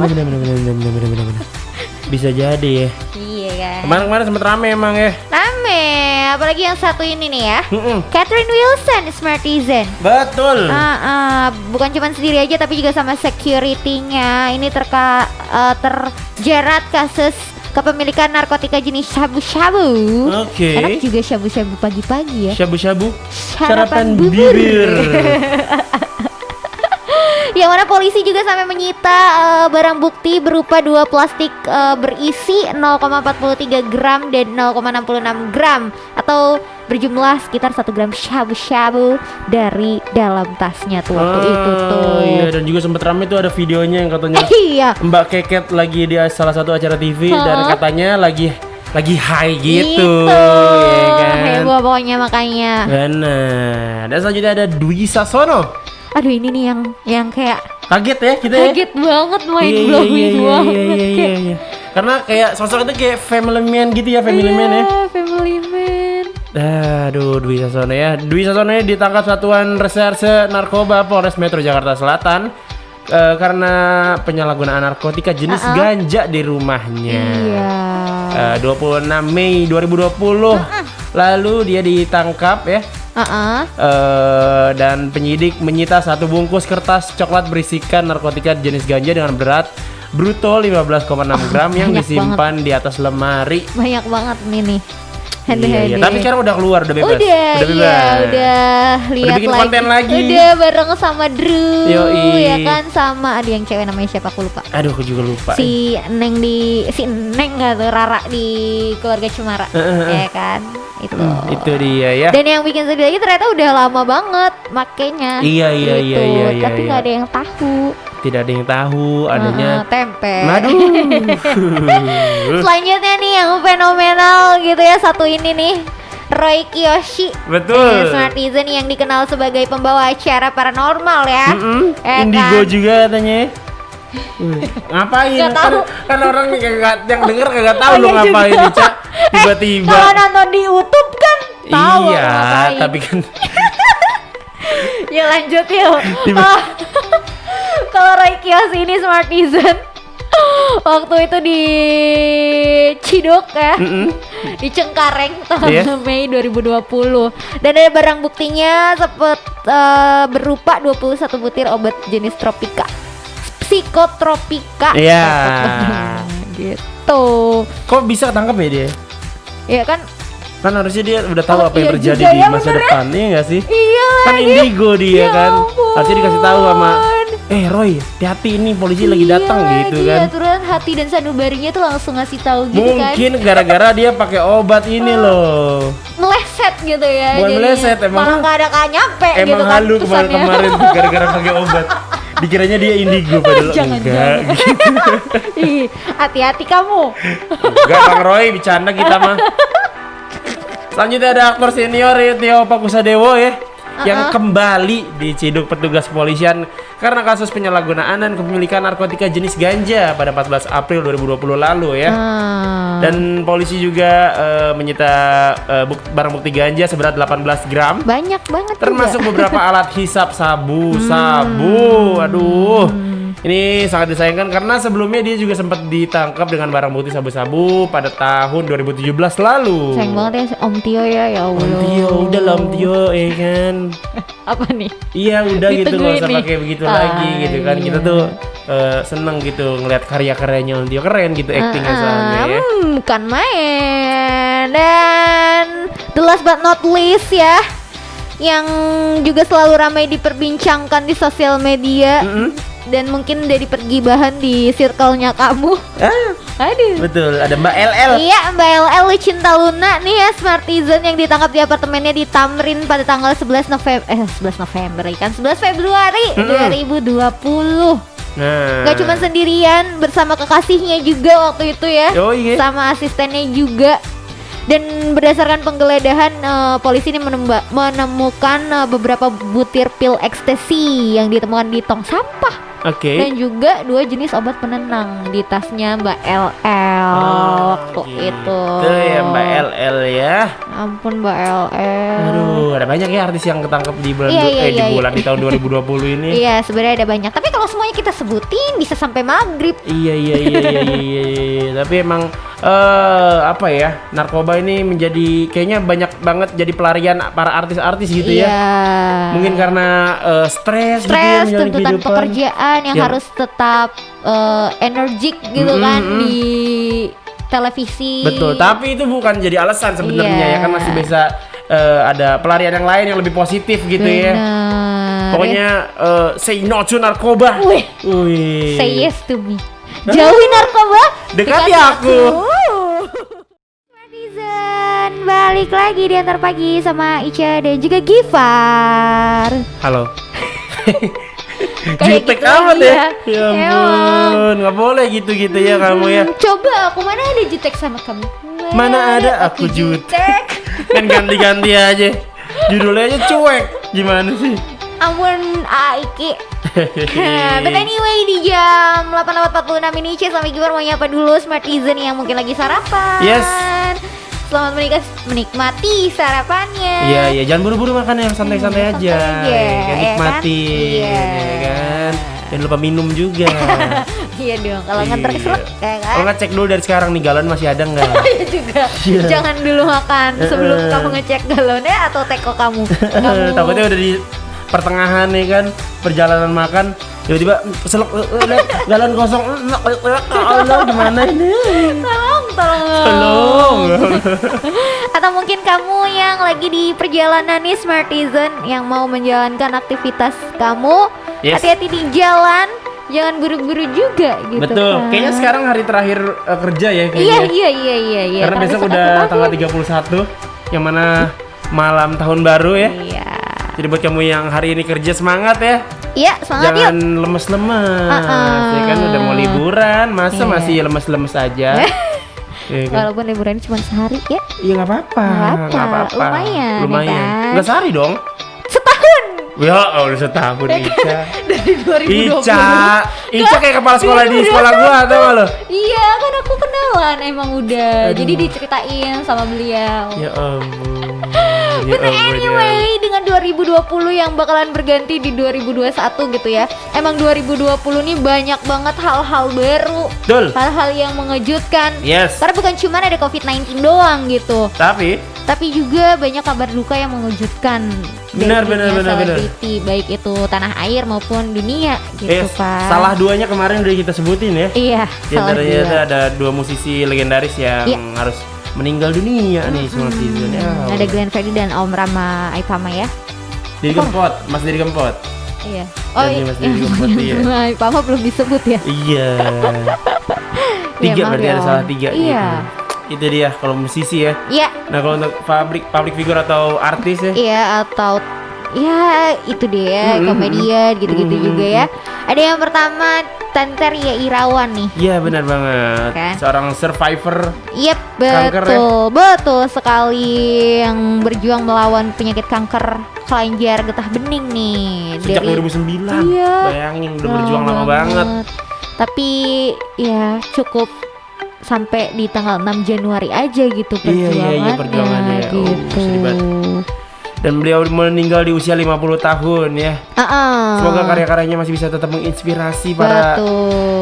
B: Bisa jadi ya.
A: Iya kan.
B: Kemarin sempet rame emang ya.
A: Rame, apalagi yang satu ini nih ya. Catherine Wilson, Smartisan.
B: Betul.
A: Bukan cuma sendiri aja tapi juga sama security-nya. Ini terjerat kasus kepemilikan narkotika jenis shabu-shabu.
B: Oke.
A: Enak juga shabu-shabu pagi-pagi ya.
B: Shabu-shabu.
A: Sarapan bubur. Yang mana polisi juga sampai menyita barang bukti berupa 2 plastik berisi 0,43 gram dan 0,66 gram atau berjumlah sekitar 1 gram shabu-shabu dari dalam tasnya tuh waktu itu tuh.
B: Iya, dan juga sempat rame tuh ada videonya yang katanya
A: Iya.
B: Mbak Keket lagi di salah satu acara TV dan katanya lagi high gitu. Ya kan?
A: Heboh pokoknya makanya.
B: Benar. Dan selanjutnya ada Dwi Sasono.
A: Aduh ini nih yang kayak
B: Kaget ya kita ya.
A: kaget banget, mind blowing banget.
B: Iya. Karena kayak sosok itu kayak family man gitu ya, family man ya.
A: Family man.
B: Aduh, Dwi Sasono ya. Dwi Sasono ini ditangkap Satuan Reserse Narkoba Polres Metro Jakarta Selatan karena penyalahgunaan narkotika jenis ganja di rumahnya.
A: Iya.
B: 26 Mei 2020 lalu dia ditangkap ya. Dan penyidik menyita 1 bungkus kertas coklat berisikan narkotika jenis ganja dengan berat bruto 15,6 gram yang disimpan di atas lemari.
A: Banyak banget nih.
B: Iya. Tapi sekarang udah keluar, udah bebas.
A: Udah lihat
B: bikin konten lagi.
A: Udah bareng sama Drew.
B: Yoi.
A: Ya kan, sama ada yang cewek namanya siapa aku lupa.
B: Aduh, aku juga lupa.
A: Si Neng nggak tuh, Rara di Keluarga Cemara. Ya kan?
B: Itu dia ya.
A: Dan yang bikin sedih lagi ternyata udah lama banget makainya.
B: Iya.
A: Tapi nggak ada yang tahu.
B: Tidak ada yang tahu adanya
A: tempe.
B: Aduh.
A: Selanjutnya nih yang fenomenal gitu ya, satu ini nih, Roy Kiyoshi.
B: Betul.
A: Smartisan yang dikenal sebagai pembawa acara paranormal ya.
B: Indigo juga katanya. Ngapain?
A: Nggak tahu.
B: Kan orang yang denger kagak tahu
A: Oh,
B: lu
A: iya
B: ngapain
A: juga.
B: nih, Cak. Tiba-tiba.
A: Kalau nonton di YouTube kan tahu
B: Iya,
A: aku ngapain.
B: tapi kan
A: Ya lanjut yuk.
B: Tiba-
A: Kalau Roy Kiyoshi ini Smartizen waktu itu di Ciduk ya, di Cengkareng tahun Mei 2020. Dan ada barang buktinya berupa 21 butir obat jenis tropika, psikotropika.
B: Iya.
A: Gitu.
B: kok bisa ketangkep ya dia?
A: Ya kan?
B: Kan harusnya dia udah tahu
A: Oh,
B: apa yang
A: iya
B: terjadi
A: juga
B: di
A: ya,
B: masa
A: bener ya?
B: depan, iya nggak sih?
A: Iya
B: Kan
A: lagi.
B: indigo dia
A: Ya
B: kan.
A: ampun.
B: Harusnya dikasih tahu sama Roy, hati-hati ini polisi lagi datang gitu
A: lagi,
B: kan.
A: Aturan hati dan sanubarinya tuh langsung ngasih tahu gitu kan.
B: Mungkin gara-gara dia pakai obat ini loh.
A: Meleset gitu ya.
B: Bukan
A: jadinya.
B: meleset, emang-
A: malah nggak ada nyampe gitu
B: Emang
A: kan
B: halu
A: pesannya.
B: kemarin gara-gara pakai obat. Dikiranya dia indigo padahal
A: Jangan,
B: enggak.
A: Ih, hati-hati kamu.
B: Enggak Bang Roy, bercanda kita mah. Selanjutnya ada aktor senior Tio Pakusadewo ya, yang kembali diciduk petugas kepolisian karena kasus penyalahgunaan dan kepemilikan narkotika jenis ganja pada 14 April 2020 lalu ya. Dan polisi juga menyita barang bukti ganja seberat 18 gram.
A: Banyak banget
B: Termasuk
A: juga.
B: beberapa alat hisap sabu. Aduh. Ini sangat disayangkan karena sebelumnya dia juga sempat ditangkap dengan barang bukti sabu-sabu pada tahun 2017 lalu.
A: Sayang banget ya Om Tio ya Allah.
B: Om Tio, udah lah Om Tio, kan.
A: Apa nih?
B: Iya udah gitu, nggak
A: Ditungguin
B: usah
A: nih.
B: pakai begitu lagi gitu kan.
A: Iya.
B: Kita tuh seneng gitu ngeliat karya-karyanya Om Tio, keren gitu actingnya soalnya ya.
A: Bukan main. Dan the last but not least ya, yang juga selalu ramai diperbincangkan di sosial media dan mungkin jadi pergibahan di circle-nya kamu. Aduh.
B: Betul, ada Mbak LL.
A: Iya, Mbak LL Lucinta Luna nih ya, Smartizen yang ditangkap di apartemennya di Tamrin pada tanggal 11 November kan 11 Februari 2020.
B: Nah,
A: Gak cuma sendirian, bersama kekasihnya juga waktu itu ya.
B: Oh, iya.
A: Sama asistennya juga. Dan berdasarkan penggeledahan polisi ini menemukan beberapa butir pil ekstasi yang ditemukan di tong sampah.
B: Oke.
A: Dan juga 2 jenis obat penenang di tasnya Mbak LL waktu itu.
B: Itu ya Mbak LL ya.
A: Ampun Mbak LL.
B: Aduh, ada banyak ya artis yang ketangkep di bulan
A: Iya.
B: di tahun 2020 ini.
A: Iya, sebenarnya ada banyak. Tapi kalau semuanya kita sebutin bisa sampai maghrib.
B: Iya. Tapi emang apa ya, narkoba ini menjadi kayaknya banyak banget jadi pelarian para artis-artis gitu ya.
A: Iya.
B: Mungkin karena stres gitu ya,
A: Stres,
B: menjalani
A: tuntutan
B: kehidupan.
A: pekerjaan yang
B: Ya.
A: harus tetap energik gitu kan di televisi.
B: Betul, tapi itu bukan jadi alasan sebenarnya
A: Iya.
B: ya, kan masih bisa ada pelarian yang lain yang lebih positif gitu ya.
A: Bener.
B: Pokoknya say no to narkoba.
A: Wih.
B: Wih.
A: Say yes to me. Jauhi narkoba,
B: Dekati aku.
A: Netizen, balik lagi di Antar Pagi sama Ica dan juga Gifar.
B: Halo.
A: Kayak
B: Jutek
A: gitu
B: amat
A: lagi
B: ya. Ya ampun, nggak boleh gitu-gitu ya kamu ya.
A: Coba aku mana ada jutek sama kamu.
B: Mana ada aku jutek. Kan ganti-ganti aja. Judulnya aja cuek. Gimana sih?
A: Ampun Aiki. But anyway di jam 8.46 ini Ica sama Gifar mau nyapa dulu Smartizen yang mungkin lagi sarapan.
B: Yes.
A: Selamat menikmati sarapannya.
B: Iya, jangan buru-buru makan yang santai-santai aja.
A: santai aja,
B: Ya,
A: ya
B: nikmati,
A: kan? Iya.
B: ya kan. Jangan lupa minum juga.
A: Iya dong, kalau nganter
B: Iya.
A: keselak ya kan.
B: Kalau nggak cek dulu dari sekarang nih galon masih ada nggak?
A: Iya juga.
B: Iya.
A: Jangan dulu makan sebelum kamu ngecek galonnya atau teko kamu.
B: Takutnya udah di pertengahan nih kan perjalanan makan tiba-tiba keselak galon kosong. Allah gimana ini? Tolong.
A: Atau mungkin kamu yang lagi di perjalanan nih Smartizen yang mau menjalankan aktivitas kamu,
B: Yes.
A: hati-hati di jalan, jangan buru-buru juga gitu.
B: Betul.
A: kan.
B: Kayaknya sekarang hari terakhir kerja ya
A: Iya.
B: kayaknya. Karena
A: Tapi
B: besok
A: sekarang
B: udah
A: aku
B: tanggal
A: tahu.
B: 31 yang mana malam tahun baru ya.
A: Iya.
B: Jadi buat kamu yang hari ini kerja semangat ya.
A: Iya, semangat
B: Jangan
A: yuk.
B: lemes-lemes. Ya kan udah mau liburan, masa
A: Iya.
B: masih lemes-lemes aja. Ya kan?
A: Walaupun liburan cuma sehari ya.
B: Iya nggak apa-apa.
A: Nggak apa-apa. Lumayan, ya kan?
B: Nggak sehari dong.
A: Setahun.
B: Ya, udah setahun Ica.
A: Dari 2020.
B: Ica kayak kepala sekolah di sekolah gua, tau gak lo?
A: Iya, kan aku kenalan emang udah. Jadi diceritain sama beliau.
B: Ya ampun.
A: But anyway, dengan 2020 yang bakalan berganti di 2021 gitu ya. Emang 2020 nih banyak banget hal-hal baru.
B: Betul.
A: Hal-hal yang mengejutkan.
B: Yes.
A: Karena bukan cuma ada COVID-19 doang gitu. Tapi juga banyak kabar duka yang mengejutkan.
B: Benar.
A: Selebriti, baik itu tanah air maupun dunia gitu Pak.
B: Salah duanya kemarin udah kita sebutin ya.
A: Iya.
B: Ternyata ada 2 musisi legendaris yang harus meninggal dunia nih Smartizen.
A: Ada Glenn Fredly dan Om Rama Aipama ya.
B: Mas Didi Kempot.
A: Iya.
B: Mas Didi Kempot iya.
A: Aipama belum disebut ya.
B: Iya. 3 berarti ada salah 3
A: Iya.
B: Itu dia kalau musisi ya.
A: Iya.
B: Nah kalau untuk public figure atau artis ya.
A: Iya atau ya itu dia komedian gitu-gitu juga ya. Ada yang pertama Tante Ria Irawan nih.
B: Iya benar banget kan? Seorang survivor.
A: Yep, betul sekali yang berjuang melawan penyakit kanker kelenjar getah bening nih.
B: Sejak 2009. Iya, bayangin udah berjuang lama banget.
A: Tapi ya cukup sampai di tanggal 6 Januari aja gitu perjuangannya.
B: Iya perjuangannya
A: gitu.
B: Dan beliau meninggal di usia 50 tahun ya. Semoga karya-karyanya masih bisa tetap menginspirasi para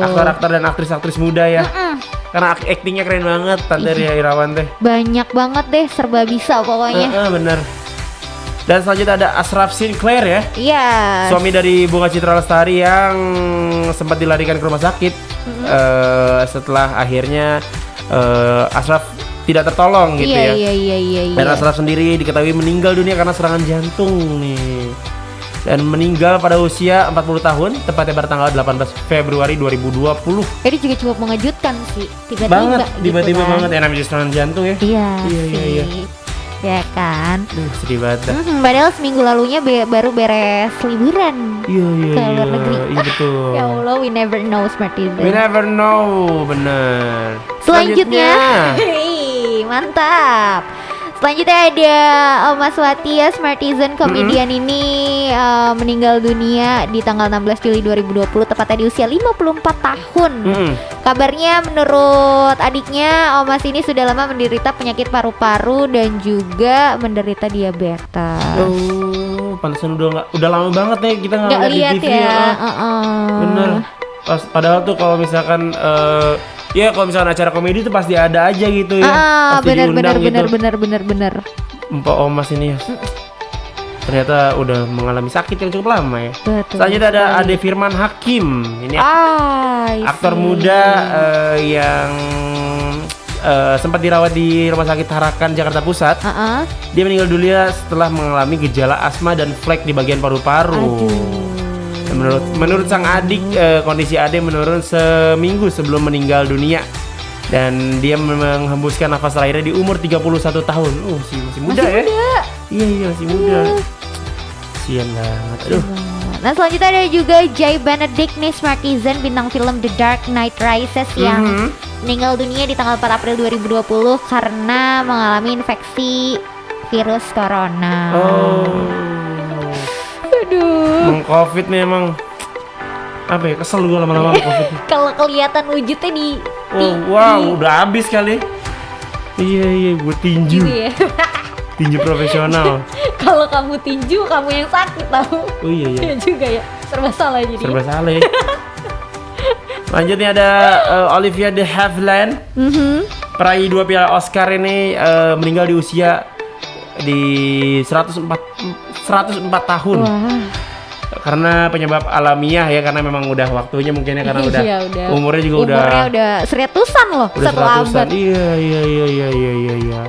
B: aktor-aktor dan aktris-aktris muda ya. Karena aktingnya keren banget Tante Ria Irawan teh.
A: Banyak banget deh, serba bisa pokoknya.
B: Bener. Dan selanjutnya ada Ashraf Sinclair ya.
A: Iya.
B: Suami dari Bunga Citra Lestari yang sempat dilarikan ke rumah sakit setelah akhirnya Ashraf tidak tertolong gitu ya. Iya. Dan Ashraf sendiri diketahui meninggal dunia karena serangan jantung nih. Dan meninggal pada usia 40 tahun, tepatnya pada tanggal 18 Februari 2020.
A: Jadi juga cukup mengejutkan sih,
B: tiba-tiba banget ya namanya serangan jantung ya.
A: Iya. Ya kan.
B: Sedih banget.
A: Padahal seminggu lalunya baru beres liburan.
B: Iya.
A: Ke luar negeri.
B: Iya betul.
A: Ya Allah, we never know Smartizen.
B: We never know, bener.
A: Selanjutnya. Mantap. Selanjutnya ada Mas Wati ya, Smartizen komedian ini meninggal dunia di tanggal 16 Juli 2020 tepatnya di usia 54 tahun. Kabarnya menurut adiknya Mas ini sudah lama menderita penyakit paru-paru dan juga menderita diabetes.
B: Oh, pantesan udah lama banget nih kita nggak lihat di TV
A: ya.
B: Bener. Padahal tuh kalau misalkan ya kalau misalnya acara komedi itu pasti ada aja gitu ya.
A: Bener.
B: Mpok Omas ini ya. Ternyata udah mengalami sakit yang cukup lama ya.
A: Betul.
B: Selanjutnya ada Ade Firman Hakim. Ini aktor muda yang sempat dirawat di Rumah Sakit Harakan Jakarta Pusat. Dia meninggal dunia setelah mengalami gejala asma dan flek di bagian paru-paru. Menurut sang adik, kondisi Ade menurun seminggu sebelum meninggal dunia. Dan dia menghembuskan nafas terakhirnya di umur 31 tahun. Masih muda ya? Iya, masih muda. Sian banget. Aduh.
A: Nah selanjutnya ada juga Jay Benedict nih, Smartizen, bintang film The Dark Knight Rises yang meninggal dunia di tanggal 4 April 2020 karena mengalami infeksi virus corona. Aduh.
B: Covid nih emang apa ya, kesel gue lama-lama Covid.
A: Kalau kelihatan wujudnya di
B: udah habis kali. Iya, gue tinju.
A: Gitu ya?
B: Tinju profesional.
A: Kalau kamu tinju, kamu yang sakit tahu.
B: Oh iya.
A: Iya juga ya, serba salah jadi.
B: Serba salah. Lanjutnya ada Olivia de Havilland. Peraih 2 piala Oscar ini meninggal di usia di 104 tahun. Karena penyebab alamiah ya, karena memang udah waktunya mungkin ya, karena udah umurnya
A: udah 100-an loh, satu abad.
B: Iya.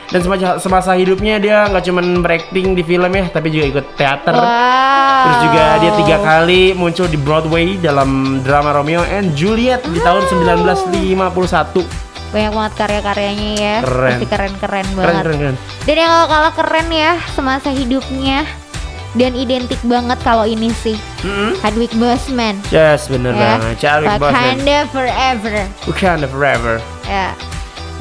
B: Dan semasa hidupnya dia nggak cuman berakting di film ya, tapi juga ikut teater. Terus juga dia 3 kali muncul di Broadway dalam drama Romeo and Juliet di tahun 1951.
A: Banyak banget karya-karyanya ya. Pasti keren banget.
B: Keren.
A: Dan yang gak kalah keren ya semasa hidupnya dan identik banget kalau ini sih, Chadwick Boseman.
B: Yes, bener banget. Chadwick Boseman.
A: Wakanda Forever.
B: Wakanda Forever.
A: Ya.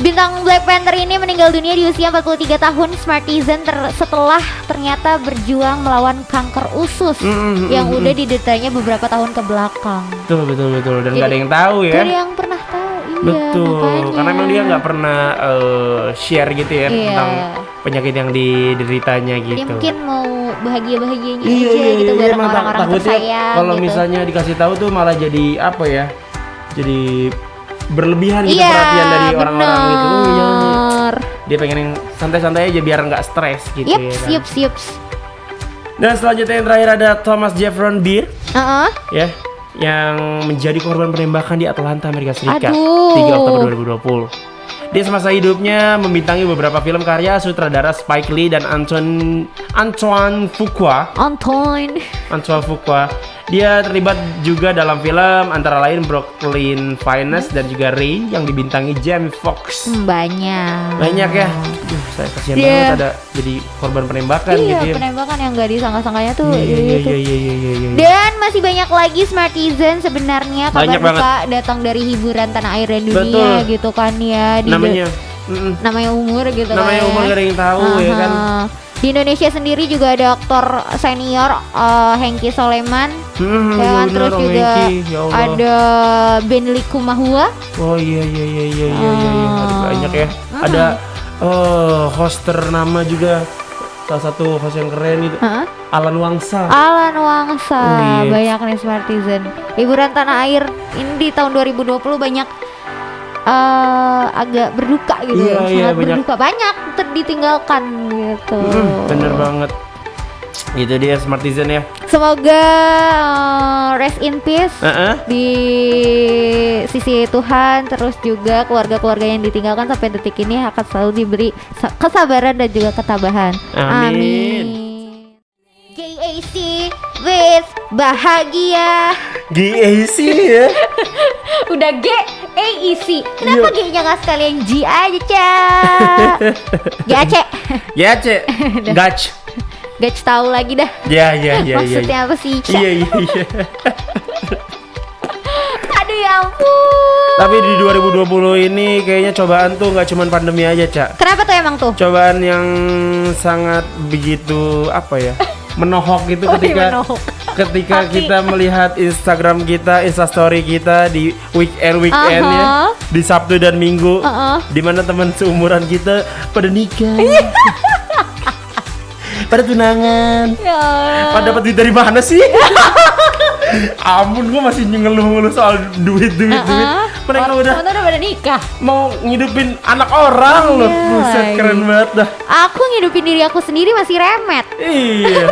A: Bintang Black Panther ini meninggal dunia di usia 43 tahun Smartisan setelah ternyata berjuang melawan kanker usus yang udah dideritanya beberapa tahun ke belakang.
B: Betul. Dan nggak ada yang tahu ya.
A: Gak ada yang pernah tahu. Iya,
B: Betul.
A: makanya.
B: Karena emang dia nggak pernah share gitu ya tentang penyakit yang dideritanya gitu.
A: Dia mungkin mau bahagia-bahagianya aja gitu bareng
B: emang
A: orang-orang
B: takutnya
A: tersayang
B: kalau
A: gitu.
B: misalnya dikasih tahu tuh malah jadi apa ya? Jadi berlebihan gitu perhatian dari orang-orang gitu. Dia pengen yang santai-santai aja biar nggak stres gitu ya kan.
A: Yups.
B: Dan selanjutnya yang terakhir ada Thomas Jefferson Beer ya, yang menjadi korban penembakan di Atlanta, Amerika Serikat 3 Oktober 2020. Dia semasa hidupnya membintangi beberapa film karya sutradara Spike Lee dan Antoine Fuqua. Dia terlibat juga dalam film antara lain Brooklyn Finest dan juga Ray yang dibintangi Jamie Foxx. Banyak ya. Saya kasihan banget ada jadi korban penembakan gitu ya.
A: Penembakan yang gak disangka-sangkanya tuh.
B: Iya.
A: Dan masih banyak lagi Smartisan sebenarnya kabar duka datang dari hiburan tanah air dan dunia.
B: Betul.
A: Gitu kan ya. Namanya umur gitu kan.
B: Namanya umur gak ada yang tahu ya kan.
A: Di Indonesia sendiri juga ada aktor senior Hengki Soleman, ya kan? Terus juga ada Ben Likumahua.
B: Oh iya. Ada banyak ya. Ada host ternama juga, salah satu host yang keren itu. Alan Wangsa.
A: Banyak nih Smartisan. Hiburan tanah air ini di tahun 2020 banyak agak berduka gitu sangat berduka, banyak ditinggalkan gitu.
B: Bener banget. Itu dia Smartisan ya.
A: Semoga rest in peace di sisi Tuhan. Terus juga keluarga-keluarga yang ditinggalkan sampai detik ini akan selalu diberi kesabaran dan juga ketabahan. Amin. GAC with bahagia.
B: GAC ya.
A: Udah GAC. Kenapa G-nya nggak sekalian G aja, Cak? GAC. Gach tahu lagi dah.
B: Iya.
A: Maksudnya apa sih, Cak?
B: Iya.
A: Aduh ya ampun.
B: Tapi di 2020 ini kayaknya cobaan tuh nggak cuman pandemi aja, Cak.
A: Kenapa tuh emang tuh?
B: Cobaan yang sangat begitu apa ya? Menohok gitu ketika kita melihat Instagram kita, Instastory kita di weekend ya, di Sabtu dan Minggu, di mana teman seumuran kita pada nikah, pada tunangan, pada dapat duit dari mana sih? Ampun, gua masih ngeluh-ngeluh soal duit. Mereka udah
A: pada nikah,
B: mau ngidupin anak orang loh. Buset, keren banget dah.
A: Aku ngidupin diri aku sendiri masih remet.
B: Iya.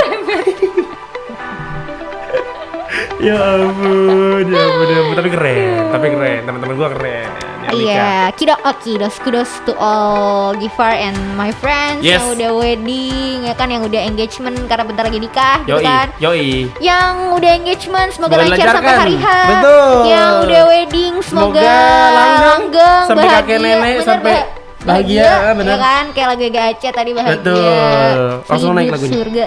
B: Ya ampun. Tapi keren. Teman-teman gua keren.
A: Iya, kudos to all Gifar and my friends yang udah wedding, ya kan, yang udah engagement karena bentar lagi nikah, gitu kan. Yang udah engagement semoga lancar sampai hari H.
B: Betul.
A: Yang udah wedding semoga langgeng,
B: sampai kakek nenek, sampai bahagia, bener.
A: Ya kan, kayak lagu Gace tadi bahagia.
B: Betul. Langsung naik lagunya.
A: Surga.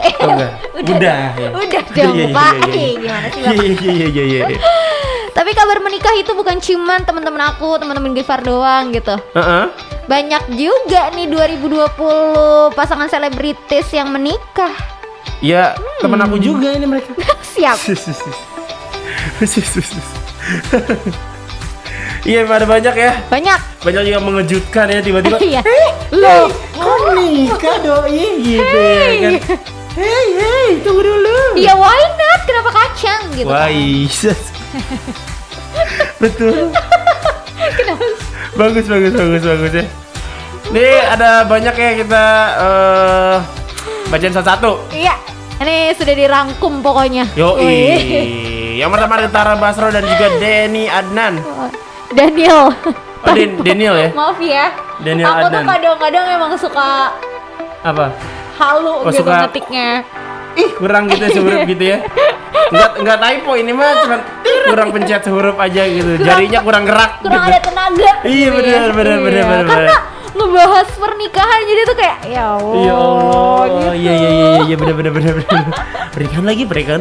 B: Udah
A: dong, Pak. Gimana sih, Bapak?
B: Iya.
A: Tapi kabar menikah itu bukan cuman teman-teman aku, teman-teman Gifar doang gitu. Banyak juga nih 2020 pasangan selebritis yang menikah.
B: Ya, teman aku juga ini mereka.
A: Siap.
B: Iya, ada banyak ya. Banyak juga mengejutkan ya tiba-tiba.
A: Lo
B: kok nikah doi gitu ya kan. Hey, tunggu dulu.
A: Iya, why not? Kenapa kacang gitu?
B: Why? Betul. Bagus ya. Nih ada banyak ya, kita bacain satu-satu.
A: Iya. Ini sudah dirangkum pokoknya.
B: Yang pertama ada Tara Basro dan juga Denny Adnan.
A: Daniel.
B: Daniel ya.
A: Maaf ya.
B: Daniel
A: aku
B: Adnan.
A: Tuh kadang-kadang emang suka
B: apa?
A: Halu gitu ngetiknya.
B: Kurang gitu sehuruf gitu ya. Enggak typo ini mah, cuma kurang pencet huruf aja gitu. Jarinya kurang gerak.
A: Kurang
B: gitu.
A: ada tenaga.
B: Iya
A: gitu
B: benar.
A: Karena ngebahas pernikahan jadi tuh kayak ya Allah. Gitu.
B: Iya benar. Pernikahan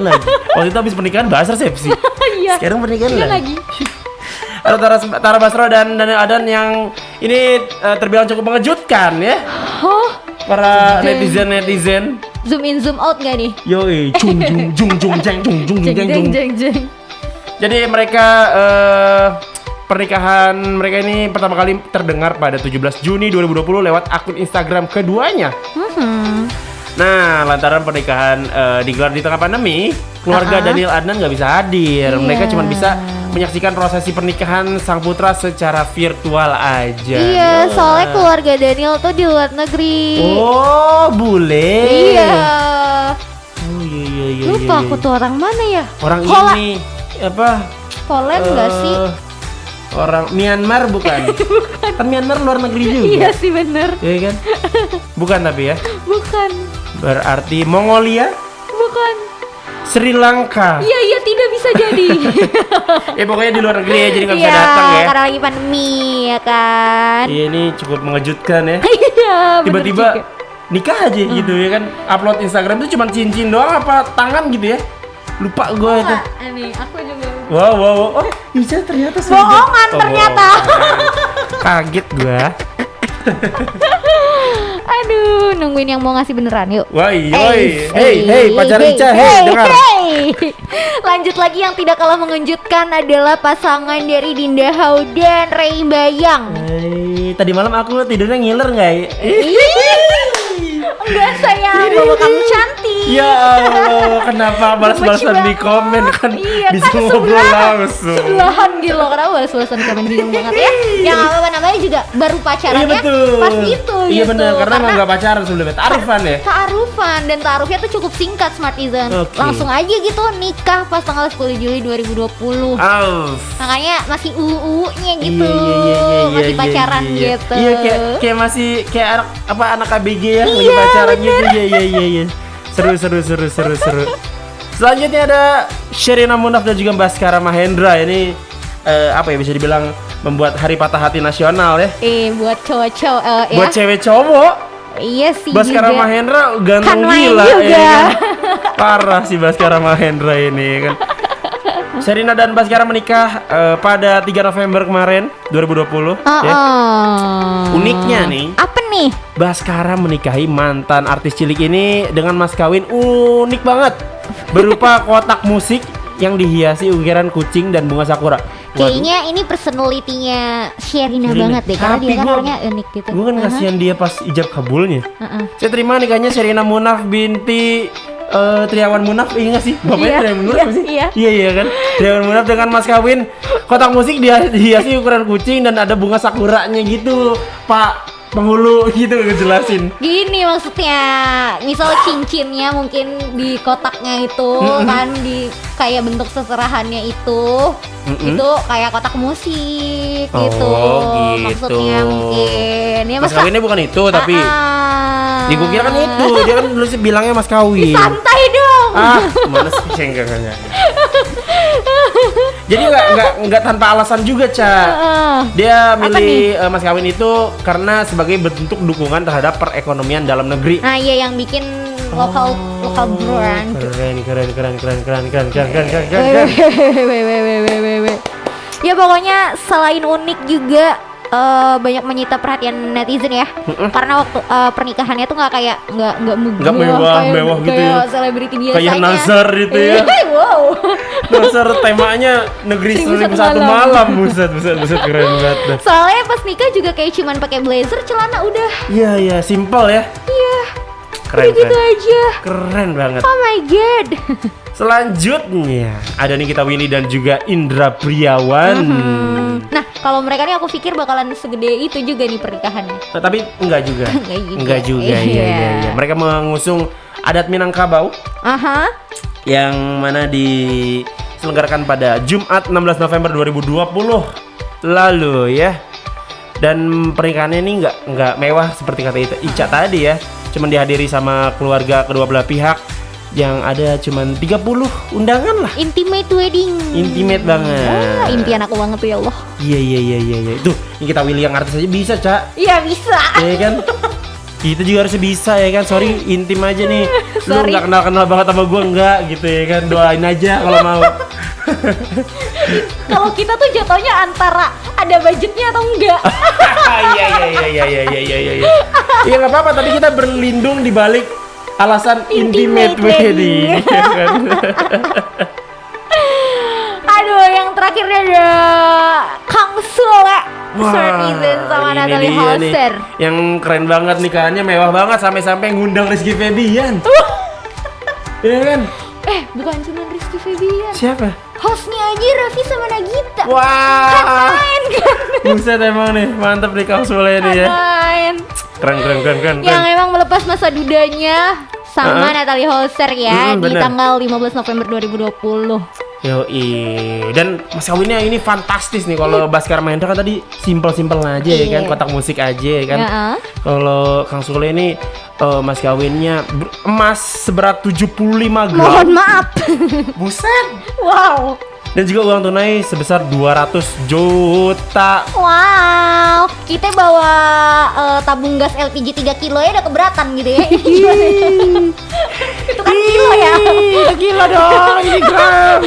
B: lagi. Waktu itu habis pernikahan bahas resepsi.
A: Iya.
B: Sekarang pernikahan lagi. Ada Tara Basro dan Daniel Adan yang ini terbilang cukup mengejutkan ya. Para netizen.
A: Zoom in zoom out gak nih?
B: Yoi, jeng. Jadi mereka pernikahan mereka ini pertama kali terdengar pada 17 Juni 2020 lewat akun Instagram keduanya. Nah, lantaran pernikahan digelar di tengah pandemi, keluarga Daniel Adnan nggak bisa hadir. Mereka cuma bisa menyaksikan prosesi pernikahan sang putra secara virtual aja.
A: Iya, soalnya keluarga Daniel tuh di luar negeri.
B: Oh, bule.
A: Iya.
B: Oh iya.
A: Lupa aku tuh orang mana ya?
B: Orang ini apa?
A: Poland nggak sih?
B: Orang Myanmar bukan? Kan Myanmar luar negeri juga.
A: Iya sih bener.
B: Iya kan? Bukan tapi ya?
A: Bukan.
B: Berarti Mongolia?
A: Bukan.
B: Sri Lanka.
A: Iya tidak bisa jadi.
B: Ya pokoknya di luar negeri ya, jadi nggak bisa
A: Iya,
B: datang ya.
A: karena lagi pandemi ya kan.
B: Iya, ini cukup mengejutkan ya.
A: Iya.
B: Tiba-tiba nikah aja gitu ya kan. Upload Instagram itu cuma cincin doang apa tangan gitu ya. Lupa gue itu.
A: Ini aku juga.
B: Wow. Oh, bisa ternyata
A: bohongan ternyata.
B: Kaget gue.
A: Aduh, nungguin yang mau ngasih beneran yuk.
B: Woi. Hey, pacar Ica, dengar.
A: Lanjut lagi yang tidak kalah mengejutkan adalah pasangan dari Dinda Hau dan Ray Bayang.
B: Tadi malam aku tidurnya ngiler nggak ya?
A: Enggak sayang, bawa kamu cantik.
B: Ya Allah, kenapa balas-balasan di komen kan?
A: Iya,
B: bisa
A: kan
B: ngobrol langsung.
A: Sebelahan gitu loh, kenapa balas-balasan di komen bingung banget ya? Yang apa namanya juga baru pacarannya.
B: Iya betul.
A: Pas itu
B: Iya
A: gitu.
B: benar, karena emang nggak pacaran sebelumnya, ta'arufan ya.
A: Ta'arufan, dan ta'arufnya tuh cukup singkat Smartizen.
B: Okay.
A: Langsung aja gitu nikah pas tanggal 10 Juli 2020. Makanya masih uu-nya gitu.
B: Iya,
A: masih pacaran gitu.
B: Iya, kayak masih kayak anak ABG ya, lagi pacaran gitu. Iya. Seru. Selanjutnya ada Sherina Munaf dan juga Baskara Mahendra. Ini apa ya, bisa dibilang membuat hari patah hati nasional ya.
A: Buat cowok-cowok ya.
B: Buat cewek cowok.
A: Iya sih.
B: Baskara
A: juga.
B: Mahendra ganteng
A: Kan main
B: gila
A: juga.
B: ya kan? Parah sih Baskara Mahendra ini kan. Sherina dan Baskara menikah pada 3 November kemarin 2020 ya. Uniknya nih,
A: apa nih?
B: Baskara menikahi mantan artis cilik ini dengan mas kawin unik banget, berupa kotak musik yang dihiasi ukiran kucing dan bunga sakura.
A: Kayaknya ini personality-nya Sherina banget deh, karena
B: Tapi
A: dia kan
B: gua-
A: orangnya unik gitu.
B: Gue kan kasihan dia pas ijab kabulnya. Saya terima nikahnya Sherina Munaf binti Triawan Munaf, iya nggak sih? Bapaknya
A: Iya,
B: Triawan Munaf
A: iya,
B: apa sih?
A: iya.
B: Iya kan? Triawan Munaf dengan mas kawin kotak musik dihiasi ukuran kucing dan ada bunga sakuranya gitu, Pak penghulu gitu ngejelasin.
A: Gini maksudnya, misal cincinnya mungkin di kotaknya itu kan di kayak bentuk seserahannya itu kayak kotak musik gitu.
B: gitu.
A: Maksudnya mungkin ya
B: Mas kawinnya bukan itu tapi ya gue kira kan itu, dia kan dulu sih bilangnya mas kawin.
A: santai dong.
B: Mana sih enggak. Jadi nggak tanpa alasan juga, Ca. Dia milih mas kawin itu karena sebagai bentuk dukungan terhadap perekonomian dalam negeri.
A: Nah, iya yang bikin lokal brand.
B: Keren.
A: Weh. Ya pokoknya selain unik juga banyak menyita perhatian netizen ya. Karena waktu pernikahannya tuh nggak
B: mewah gitu ya.
A: Kayak selebriti biasanya.
B: Kayak Nazar itu ya.
A: Wow.
B: Nazar temanya negeri 1001 malam. Buset keren banget dah.
A: Soalnya pas nikah juga kayak cuman pakai blazer, celana udah.
B: Iya, simple ya.
A: Iya.
B: Keren.
A: Gitu aja.
B: Keren banget.
A: Oh my god.
B: Selanjutnya ada Nikita Willy dan juga Indra Priawan.
A: Nah, kalau mereka nih aku pikir bakalan segede itu juga nih pernikahannya.
B: Nah, tapi enggak juga. Enggak juga. Iya. Mereka mengusung adat Minangkabau. Yang mana diselenggarakan pada Jumat 16 November 2020 lalu ya. Dan pernikahannya ini enggak mewah seperti kata Ica tadi ya. Cuman dihadiri sama keluarga kedua belah pihak. Yang ada cuman 30 undangan lah.
A: Intimate wedding.
B: Intimate banget.
A: Impian aku banget tuh ya Allah.
B: Iya. Tuh, Nikita Willy yang artis aja bisa, Ca.
A: Iya bisa.
B: Iya kan? Kita juga harusnya bisa ya kan. Sorry, intim aja nih. Lu
A: Sorry.
B: nggak kenal banget sama gue enggak gitu ya kan. Doain aja kalau mau.
A: Kalau kita tuh jatuhnya antara ada budgetnya atau enggak.
B: Iya. Iya nggak apa-apa, tapi kita berlindung di balik alasan intimate wedding.
A: Aduh, yang terakhirnya ada Kang Sule Smartizen sama
B: ini
A: Natalie
B: dia nih.
A: Hauser.
B: Yang keren banget nikahannya, mewah banget sampai-sampai ngundang Rizky Febian. Iya kan?
A: Bukan cuma Rizky Febian.
B: Siapa?
A: Hostnya aja Raffi sama Nagita.
B: Wah.
A: Kan main kan.
B: Buset emang nih, mantep nih Kang Sule nih ya.
A: Main.
B: Keren.
A: Yang emang melepas masa dudanya sama Natalie Hauser ya di
B: bener.
A: tanggal 15 November 2020.
B: Yoi, dan mas kawinnya ini fantastis nih. Kalau Baskara Mahendra kan tadi simpel-simpel aja ya kan, kotak musik aja ya kan. Kalau Kang Sule ini mas kawinnya emas seberat 75 gram.
A: Mohon maaf.
B: Buset.
A: Wow.
B: Dan juga uang tunai sebesar 200 juta.
A: Wow, kita bawa tabung gas LPG 3 kilo ya udah keberatan gitu ya. Itu kan kilo ya.
B: Gila dong, ini gram.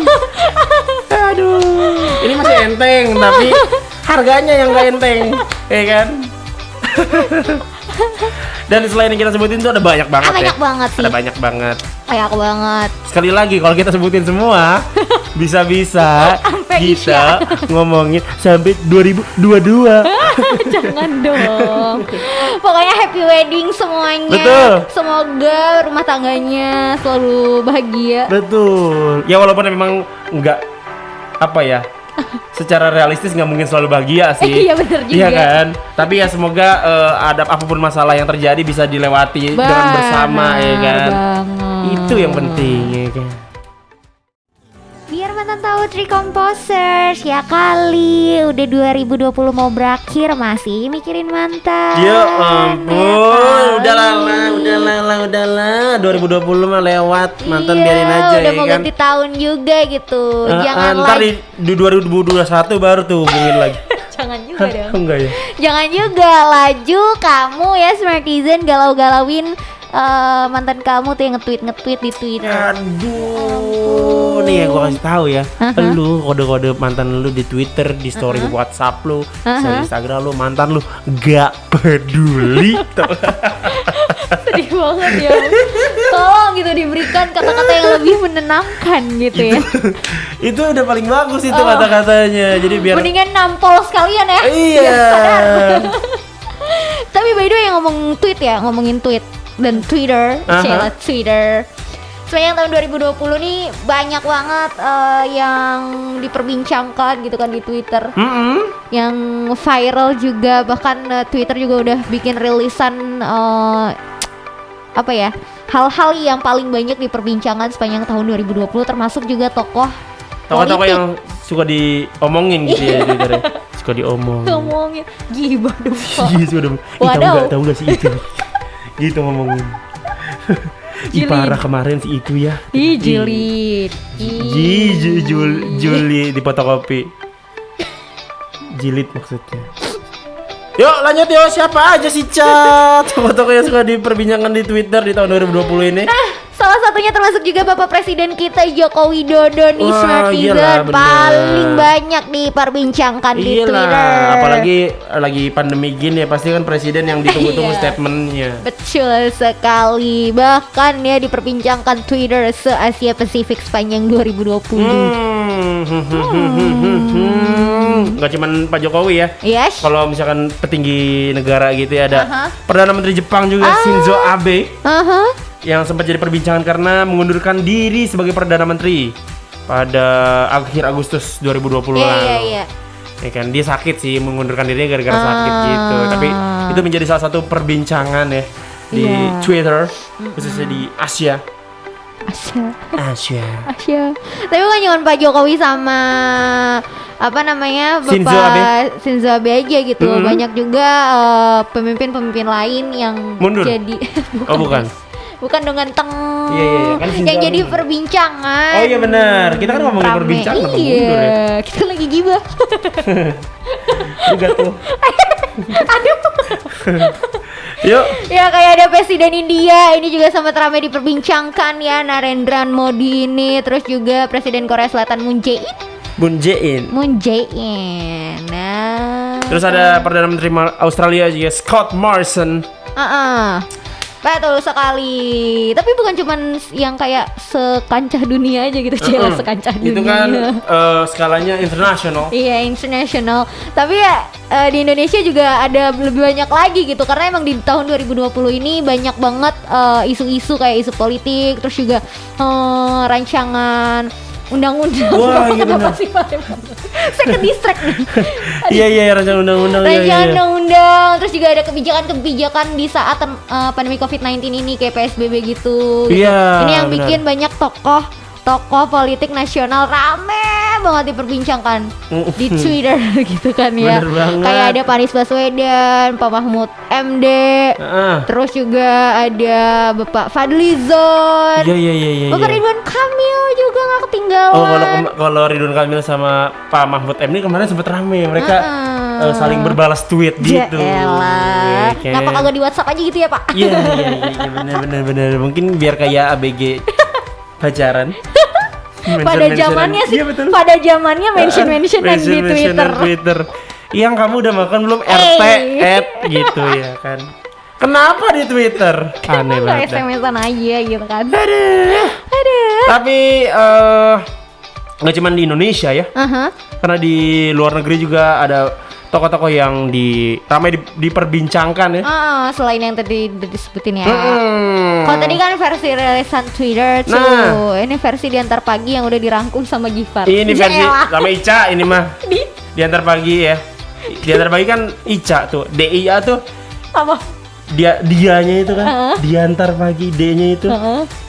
B: Aduh, ini masih enteng tapi harganya yang gak enteng, ya kan? Dan selain yang kita sebutin tuh ada banyak banget ya.
A: Banyak banget sih.
B: Ada banyak banget.
A: Banyak banget.
B: Sekali lagi kalau kita sebutin semua bisa-bisa kita ngomongin sampai 2022.
A: Jangan dong. Pokoknya happy wedding semuanya.
B: Betul.
A: Semoga rumah tangganya selalu bahagia.
B: Betul. Ya walaupun memang enggak apa ya, secara realistis nggak mungkin selalu bahagia sih.
A: Iya benar juga.
B: Iya kan. Tapi ya semoga ada apapun masalah yang terjadi bisa dilewati dengan bersama ya kan. Itu yang penting ya kan.
A: Biar mantan tahu Tri Composers ya kali udah 2020 mau berakhir masih mikirin mantan.
B: Ya ampun, udahlah 2020 mah lewat, mantan biarin aja
A: udah
B: ya
A: mau
B: kan.
A: ganti tahun juga gitu. Jangan
B: ntar
A: lagi.
B: di 2021 baru tuh hubungin lagi.
A: Jangan juga dong.
B: Enggak ya.
A: Jangan juga laju kamu ya Smartizen galau-galauin mantan kamu tuh yang nge-tweet di Twitter.
B: Aduh, nih ya gua kasih tahu ya. Lu kode-kode mantan lu di Twitter, di story WhatsApp lu, story Instagram lu, mantan lu gak peduli.
A: Sedih banget ya. Tolong gitu diberikan kata-kata yang lebih menenangkan gitu ya.
B: Itu udah paling bagus itu kata-katanya. Jadi biar
A: mendingan nampol sekalian ya.
B: Iya.
A: Tapi by the way ngomongin tweet dan Twitter, Twitter. Sepanjang tahun 2020 nih banyak banget yang diperbincangkan gitu kan di Twitter. Yang viral juga, bahkan Twitter juga udah bikin rilisan apa ya, hal-hal yang paling banyak diperbincangkan sepanjang tahun 2020, termasuk juga tokoh-tokoh
B: yang suka diomongin gitu ya di Twitter. Suka
A: ngomongin gibah dong.
B: Tahu nggak sih itu? Gitu ngomongin. Parah kemarin sih itu ya.
A: Jilid.
B: Juli di fotokopi. Jilid maksudnya. Yuk lanjut yuk, siapa aja sih Cat? Tokoh-tokoh yang suka diperbincangkan di Twitter di tahun 2020 ini.
A: Salah satunya termasuk juga Bapak Presiden kita Joko Widodo nih,
B: Smartizen.
A: Paling banyak diperbincangkan di Twitter.
B: Apalagi lagi pandemi gini ya, pasti kan presiden yang ditunggu-tunggu statementnya.
A: Betul sekali. Bahkan ya diperbincangkan Twitter se-Asia Pasifik sepanjang 2020.
B: Gak cuman Pak Jokowi ya.
A: Yes.
B: Kalau misalkan petinggi negara gitu ya, ada Perdana Menteri Jepang juga Shinzo Abe. Yang sempat jadi perbincangan karena mengundurkan diri sebagai Perdana Menteri pada akhir Agustus 2020 lalu.
A: Iya.
B: Ya kan, dia sakit sih, mengundurkan dirinya gara-gara sakit gitu. Tapi itu menjadi salah satu perbincangan ya di Twitter, khususnya di Asia.
A: Tapi kan cuma Pak Jokowi sama apa namanya Bapak Shinzo Abe aja gitu. Banyak juga pemimpin-pemimpin lain yang
B: mundur.
A: Jadi bukan dengan
B: Iya, kan
A: yang jadi perbincangan.
B: Oh iya benar, kita kan ngomongin perbincangan.
A: Iya, kita lagi gibah.
B: Juga tuh.
A: Aduh.
B: Yuk.
A: Ya kayak ada Presiden India ini juga sangat ramai diperbincangkan ya, Narendra Modi ini, terus juga Presiden Korea Selatan Moon Jae-in. Nah.
B: Terus ada Perdana Menteri Australia juga Scott Morrison.
A: Betul sekali. Tapi bukan cuman yang kayak sekancah dunia aja gitu, sekancah dunia.
B: Itu kan skalanya internasional.
A: Iya, internasional. Tapi ya di Indonesia juga ada lebih banyak lagi gitu, karena emang di tahun 2020 ini banyak banget isu-isu kayak isu politik, terus juga rancangan undang-undang.
B: Wah, iya benar.
A: Saya ke distract nih.
B: Iya, rancangan undang-undang.
A: Rancangan undang-undang, terus juga ada kebijakan-kebijakan di saat pandemi COVID-19 ini kayak PSBB gitu.
B: Iya.
A: Ini yang bikin banyak tokoh politik nasional rame banget diperbincangkan di Twitter gitu kan ya.
B: Bener banget.
A: Kayak ada Anies Baswedan, Pak Mahfud MD, terus juga ada Bapak Fadlizon.
B: Iya.
A: Bapak Ridwan Kamil juga gak ketinggalan.
B: Kalau Ridwan Kamil sama Pak Mahfud MD kemarin sempet rame, mereka saling berbalas tweet gitu.
A: Yaelah. Kenapa kagak di WhatsApp aja gitu ya, Pak?
B: Iya, bener. Mungkin biar kayak ABG pacaran.
A: Pada zamannya sih, pada zamannya mention-mentionan di Twitter.
B: Yang kamu udah makan belum RT gitu ya kan. Kenapa di Twitter? Aneh banget.
A: SMS-an aja gitu kan.
B: Aduh. Tapi nggak cuma di Indonesia ya. Karena di luar negeri juga ada tokoh-tokoh yang ramai diperbincangkan ya.
A: Selain yang tadi disebutin ya. Kalau tadi kan versi rilisan Twitter tuh, ini versi diantar pagi yang udah dirangkum sama Gifar.
B: Ini versi sama Ica ini mah. Diantar pagi ya. Diantar pagi kan Ica tuh, DIA tuh.
A: Apa?
B: Dianya itu kan. Diantar pagi D-nya itu.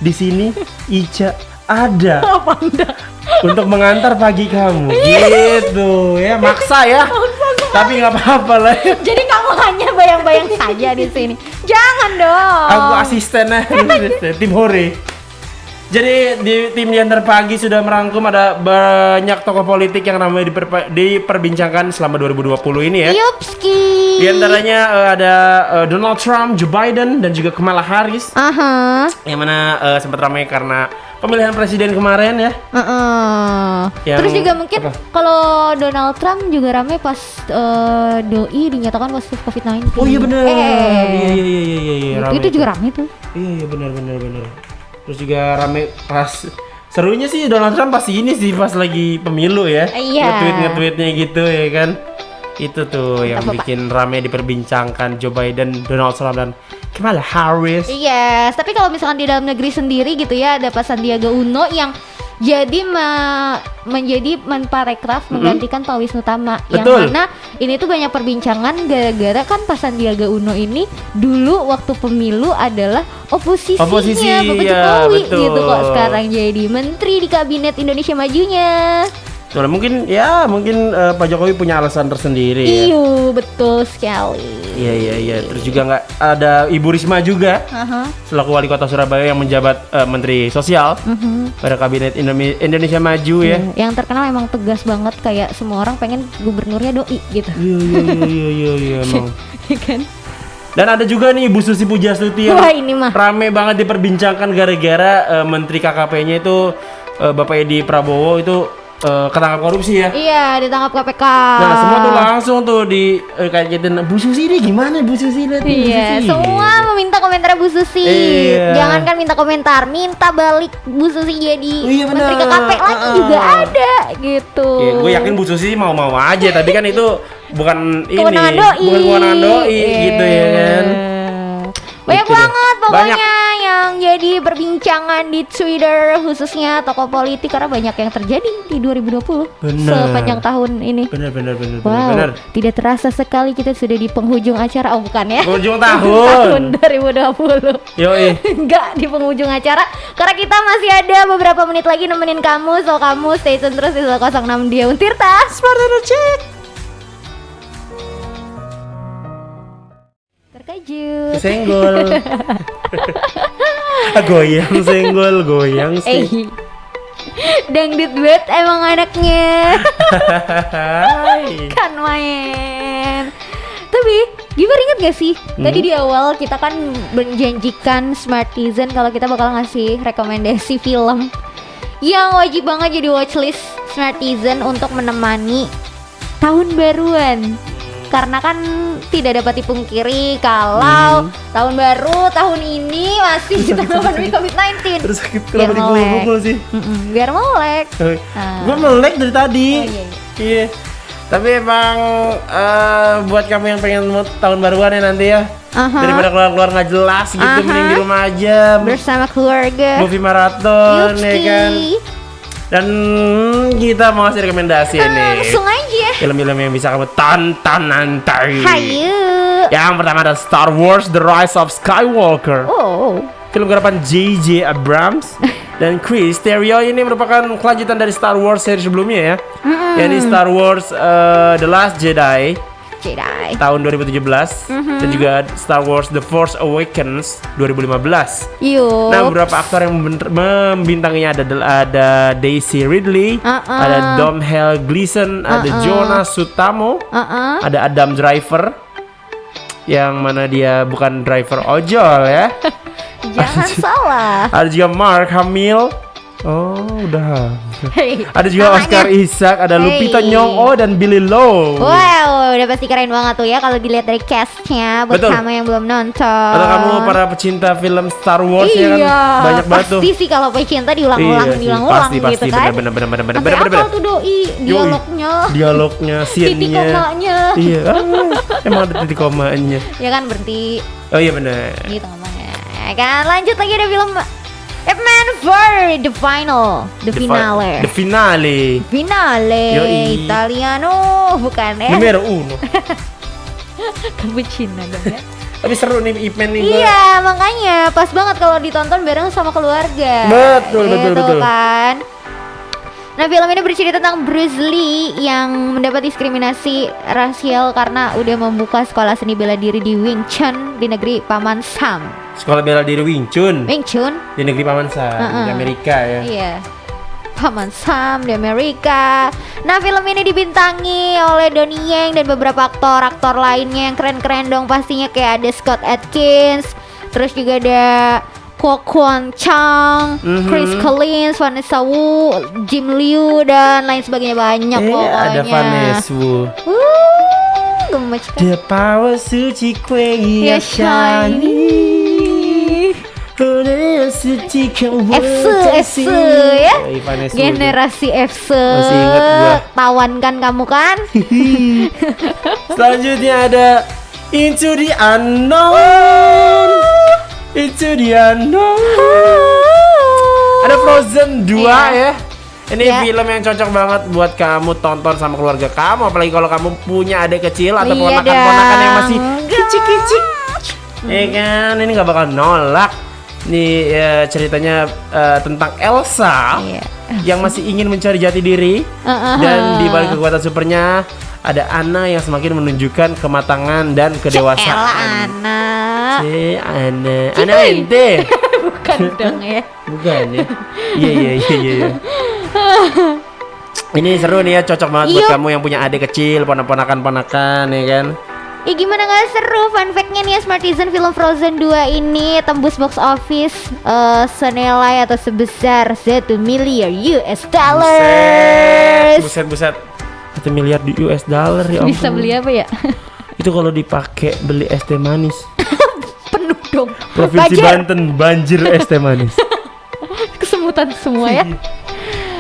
B: Di sini Ica ada.
A: Apa enggak?
B: Untuk mengantar pagi kamu. Gitu ya, maksa ya. Tapi nggak apa-apa lah.
A: Jadi kamu hanya bayang-bayang saja di sini. Jangan dong.
B: Aku asistennya tim Hore. Jadi di tim Diantar Pagi sudah merangkum ada banyak tokoh politik yang ramai diperbincangkan selama 2020 ini ya.
A: Yupski.
B: Di antaranya ada Donald Trump, Joe Biden dan juga Kamala Harris. Yang mana sempat ramai karena pemilihan presiden kemarin ya.
A: Terus juga mungkin kalau Donald Trump juga ramai pas doi dinyatakan positif COVID-19.
B: Oh iya benar. Iya.
A: Itu juga ramai tuh.
B: Iya benar. Terus juga rame pas serunya sih Donald Trump pasti ini sih pas lagi pemilu ya. Nge-tweetnya gitu ya kan. Itu tuh yang bikin rame diperbincangkan, Joe Biden, Donald Trump dan Kamala Harris.
A: Iya, tapi kalau misalkan di dalam negeri sendiri gitu ya, ada Pak Sandiaga Uno yang jadi menjadi Menparekraf menggantikan Pak Wisnu Tama. Yang mana ini tuh banyak perbincangan gara-gara kan Pak Sandiaga Uno ini dulu waktu pemilu adalah oposisinya Bapak Jokowi gitu, kok sekarang jadi menteri di kabinet Indonesia Majunya.
B: Tuh, mungkin Pak Jokowi punya alasan tersendiri ya.
A: Iya, betul sekali.
B: Iya. Terus juga nggak ada Ibu Risma juga selaku wali kota Surabaya yang menjabat Menteri Sosial pada kabinet Indonesia Maju ya.
A: Yang terkenal emang tegas banget, kayak semua orang pengen gubernurnya doi gitu.
B: Iya emang.
A: Kan?
B: Dan ada juga nih Ibu Susi Pujastuti yang rame banget diperbincangkan gara-gara Menteri KKP-nya itu Bapak Edi Prabowo itu ketangkap korupsi ya.
A: Iya, ditangkap KPK.
B: Nah, semua tuh langsung tuh kayak gitu. Bu Susi ini gimana Bu Susi?
A: Iya, semua meminta komentar Bu Susi. Jangankan minta komentar, minta balik Bu Susi jadi Menteri KKP lagi juga ada gitu.
B: Iya, gue yakin Bu Susi mau aja, tapi kan itu bukan
A: kewenangan
B: doi gitu ya kan.
A: Banyak banget pokoknya yang jadi perbincangan di Twitter, khususnya tokoh politik, karena banyak yang terjadi di 2020 sepanjang tahun ini. Benar. Tidak terasa sekali kita sudah di penghujung acara. Oh bukan ya,
B: penghujung tahun
A: 2020.
B: Yoi.
A: Enggak di penghujung acara, karena kita masih ada beberapa menit lagi nemenin kamu. So kamu stay tune terus di 06 dia Untirta Spartan Check. Terkejut.
B: Senggol. goyang sih.
A: Dangdut duet emang anaknya. Kan main. Tapi Gimana inget gak sih? Tadi di awal kita kan menjanjikan Smartizen kalau kita bakal ngasih rekomendasi film yang wajib banget jadi watchlist Smartizen untuk menemani tahun baruan. Karena kan tidak dapat dipungkiri kalau tahun baru tahun ini masih kita pandemi COVID-19.
B: Terus kenapa dipukul sih?
A: Biar melek.
B: Gue melek dari tadi.
A: Oh, iya.
B: Iya. Tapi emang buat kamu yang pengen tahun baruan ya nanti ya, daripada keluar-keluar nggak jelas gitu, mending di rumah aja
A: bersama keluarga.
B: movie marathon ya kan. Dan kita mau kasih rekomendasi nih.
A: Langsung aja.
B: Film-film yang bisa kamu tonton nanti.
A: Hayu.
B: Yang pertama ada Star Wars The Rise of Skywalker.
A: Oh.
B: Film garapan J.J. Abrams dan Chris Terrio. Ini merupakan kelanjutan dari Star Wars seri sebelumnya ya. Yakni Star Wars The Last Jedi tahun 2017 dan juga Star Wars The Force Awakens 2015.
A: Yup.
B: Nah, beberapa aktor yang membintanginya ada Daisy Ridley, ada Domhnall Gleeson, ada Jonas Sutarmo, ada Adam Driver, yang mana dia bukan driver ojol ya.
A: Jangan salah.
B: Ada juga Mark Hamill. Oh, udah.
A: Hey,
B: ada juga
A: namanya.
B: Oscar Isaac, ada Lupita Nyong'o dan Billy Lowe.
A: Wow, udah pasti keren banget tuh ya kalau dilihat dari castnya. Buat
B: Betul.
A: kamu yang belum nonton.
B: Kalau kamu para pecinta film Star Wars ya kan banyak banget tuh.
A: Pasti sih kalau pecinta diulang-ulang, diulang-ulang
B: pasti,
A: gitu kan.
B: Bener.
A: Apa tuh doi
B: Dialognya,
A: titik
B: scene-nya.
A: komanya.
B: Iya, emang ada titik komanya.
A: Ya kan berhenti
B: Oh iya bener.
A: gitu ngomongnya. Ya kan lanjut lagi ada film Ip-Man for the final, the finale.
B: The finale.
A: Finale
B: Yoi.
A: Italiano bukan ya?
B: Numero uno.
A: Kamu Cina dong ya.
B: Tapi seru nih Ip-Man nih.
A: Iya, makanya pas banget kalau ditonton bareng sama keluarga.
B: Betul.
A: Kan. Nah, film ini bercerita tentang Bruce Lee yang mendapat diskriminasi rasial karena udah membuka sekolah seni bela diri di Wing Chun di negeri Paman Sam.
B: Sekolah bela diri Wing Chun di negeri Paman Sam di Amerika ya.
A: Iya. Paman Sam di Amerika. Nah, film ini dibintangi oleh Donnie Yen dan beberapa aktor lainnya yang keren-keren dong pastinya, kayak ada Scott Adkins, terus juga ada Kwon Chang, Chris Collins, Vanessa Wu, Jim Liu dan lain sebagainya, banyak pokoknya.
B: Ada Vanessa Wu.
A: Gemes kan.
B: The power suci kue ya shiny.
A: FC ya. Generasi FC.
B: Masih ingat gua.
A: Tawan kan kamu kan?
B: Selanjutnya ada Into the Unknown. Into the Unknown. Ada Frozen 2 ya. Ini film yang cocok banget buat kamu tonton sama keluarga kamu, apalagi kalau kamu punya adik kecil atau ponakan-ponakan yang masih kicik-kicik. Ya kan, ini nggak bakal nolak. Ini ceritanya tentang Elsa yang masih ingin mencari jati diri, dan di balik kekuatan supernya ada Anna yang semakin menunjukkan kematangan dan kedewasaan. Anna ente.
A: Bukan dong ya.
B: Bukan ya. Iya. Ini seru nih ya, cocok banget buat kamu yang punya adik kecil, ponakan-ponakan ya kan.
A: Gimana gak seru? Fun fact-nya nih ya, Smartizen film Frozen 2 ini tembus box office senilai atau sebesar 1 miliar US dollars.
B: Buset. 1 miliar di US dollar ya ampun.
A: Bisa beli apa ya?
B: Itu kalau dipakai beli es teh manis.
A: Penuh dong.
B: Provinsi Banten banjir es teh manis.
A: Kesemutan semua ya.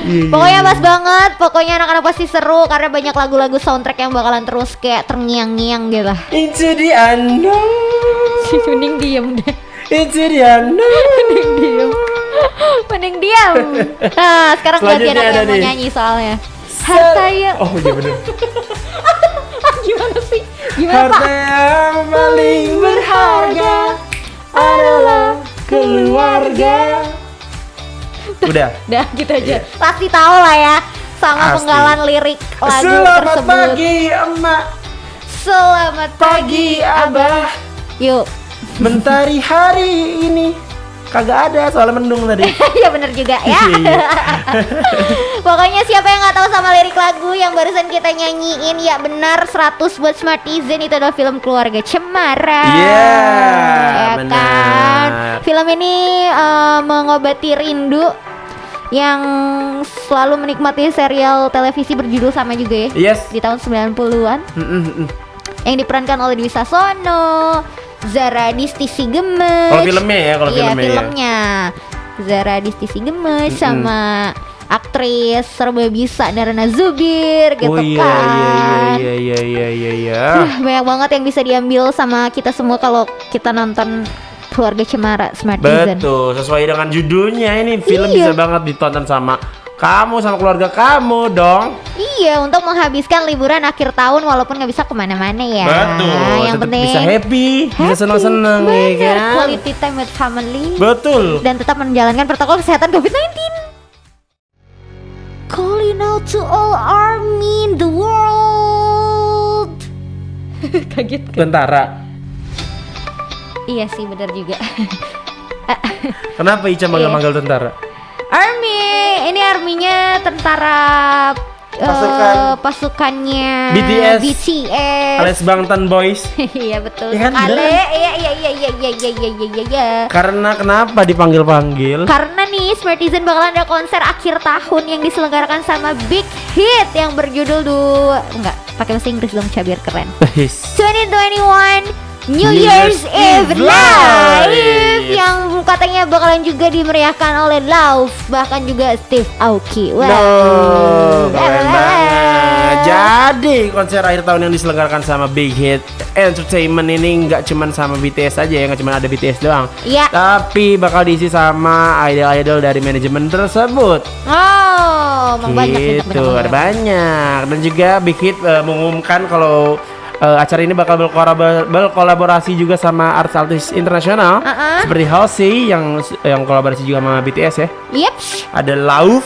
B: Iya.
A: Pokoknya pas banget, pokoknya anak-anak pasti seru karena banyak lagu-lagu soundtrack yang bakalan terus kayak terngiang-ngiang gitu.
B: Into the unknown.
A: Mending diem deh.
B: Into the unknown.
A: Mending diam. Nah, sekarang gantian aku yang mau nyanyi soalnya. Harta yang
B: Oh iya bener.
A: Gimana sih? Gimana
B: Harta
A: Pak?
B: yang paling berharga adalah keluarga. Udah
A: gitu aja. Pasti tahu lah ya sama penggalan lirik lagu
B: Selamat
A: tersebut.
B: pagi emak.
A: Selamat pagi abah. Yuk.
B: Mentari hari ini Kagak ada, soalnya mendung tadi.
A: Ya bener juga ya.
B: Iya.
A: Pokoknya siapa yang nggak tahu sama lirik lagu yang barusan kita nyanyiin, ya benar 100 buat Smartizen, itu adalah film Keluarga Cemara.
B: Iya,
A: Ya
B: benar.
A: kan? Film ini mengobati rindu yang selalu menikmati serial televisi berjudul sama juga ya.
B: Yes.
A: Di tahun 90-an. Yang diperankan oleh Dwi Sasono, Zara Disti Sigemes.
B: Kalau filmnya ya, kalau
A: Iya,
B: filmnya ya.
A: filmnya. Zara Disti Sigemes sama aktris serba bisa Narana Zubir gitu
B: Oh iya,
A: kan.
B: iya.
A: Banyak banget yang bisa diambil sama kita semua kalau kita nonton Keluarga Cemara Smartizen.
B: Betul, sesuai dengan judulnya ini film
A: Iya.
B: bisa banget ditonton sama kamu, sama keluarga kamu dong.
A: Iya, untuk menghabiskan liburan akhir tahun walaupun nggak bisa kemana-mana ya.
B: Betul,
A: Yang
B: tetap
A: penting
B: bisa happy, bisa senang-senang ya
A: bener,
B: kan.
A: quality time with family.
B: Betul.
A: Dan tetap menjalankan protokol kesehatan COVID-19. Calling out to all army in the world. Kaget kan?
B: Tentara.
A: Iya sih, benar juga.
B: Kenapa Ica manggil-manggil tentara?
A: Army, ini arminya tentara pasukannya
B: BTS.
A: BTS.
B: Alias Bangtan Boys.
A: Iya betul
B: Iya kan,
A: sekali.
B: beneran?
A: Iya.
B: Karena kenapa dipanggil-panggil?
A: Karena nih Smartizen bakalan ada konser akhir tahun yang diselenggarakan sama Big Hit yang berjudul enggak, pakai bahasa Inggris dong, biar keren. 2021 New Year's Eve Live yang katanya bakalan juga dimeriahkan oleh Love, bahkan juga Steve Aoki.
B: Keren banget. Jadi konser akhir tahun yang diselenggarakan sama Big Hit Entertainment ini nggak cuman sama BTS aja ya, nggak cuman ada BTS doang.
A: Iya.
B: Tapi bakal diisi sama idol-idol dari manajemen tersebut.
A: Oh, banyak.
B: Gitu, ada banyak. Dan juga Big Hit mengumumkan kalau acara ini bakal berkolaborasi juga sama artis internasional seperti Halsey yang kolaborasi juga sama BTS ya.
A: Yeps.
B: Ada Lauv,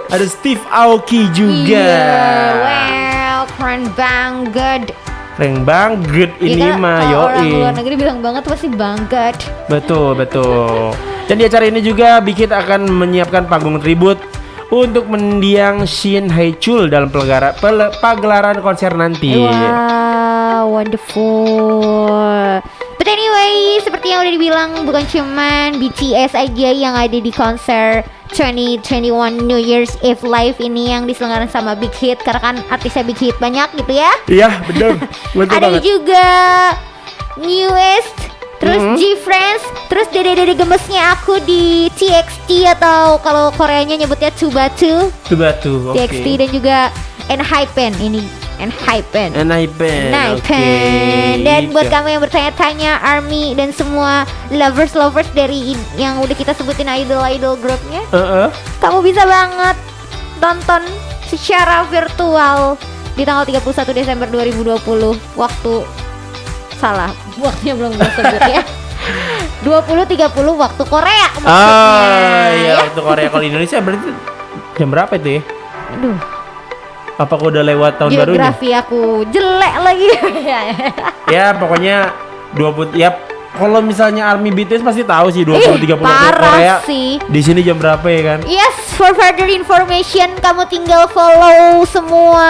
B: ada Steve Aoki juga.
A: Iya, well, keren banget.
B: Keren banget ini
A: Ya kan,
B: mah
A: kalau orang
B: yoi.
A: luar negeri bilang banget pasti banget.
B: Betul. Dan di acara ini juga Big Hit akan menyiapkan panggung tribut untuk mendiang Shin Hae-chul dalam pagelaran konser nanti.
A: Wow, wonderful. But anyway, seperti yang udah dibilang, bukan cuman BTS aja yang ada di konser 2021 New Year's Eve Live ini yang diselenggarakan sama Big Hit, karena kan artisnya Big Hit banyak gitu ya.
B: Iya, betul. Betul
A: Ada
B: banget.
A: juga Newest, terus G-Friends, terus dede-dede gemesnya aku di TXT atau kalau Koreanya nyebutnya Tubatu.
B: Tubatu, oke.
A: TXT dan juga Enhypen ini. Enhypen.
B: Enhypen.
A: Dan buat kamu yang bertanya-tanya, ARMY dan semua lovers dari yang udah kita sebutin idol grupnya, kamu bisa banget tonton secara virtual di tanggal 31 Desember 2020 waktunya belum gue sebut ya. 20.30 waktu Korea maksudnya.
B: Iya, waktu Korea. Kalau Indonesia berarti jam berapa itu ya?
A: Aduh,
B: Apakah udah lewat tahun barunya?
A: geografi aku jelek lagi.
B: Ya, pokoknya 20 ya. Kalau misalnya ARMY BTS pasti tahu sih 20-30 waktu
A: parah
B: Korea.
A: sih.
B: Di sini jam berapa ya kan?
A: Yes, for further information kamu tinggal follow semua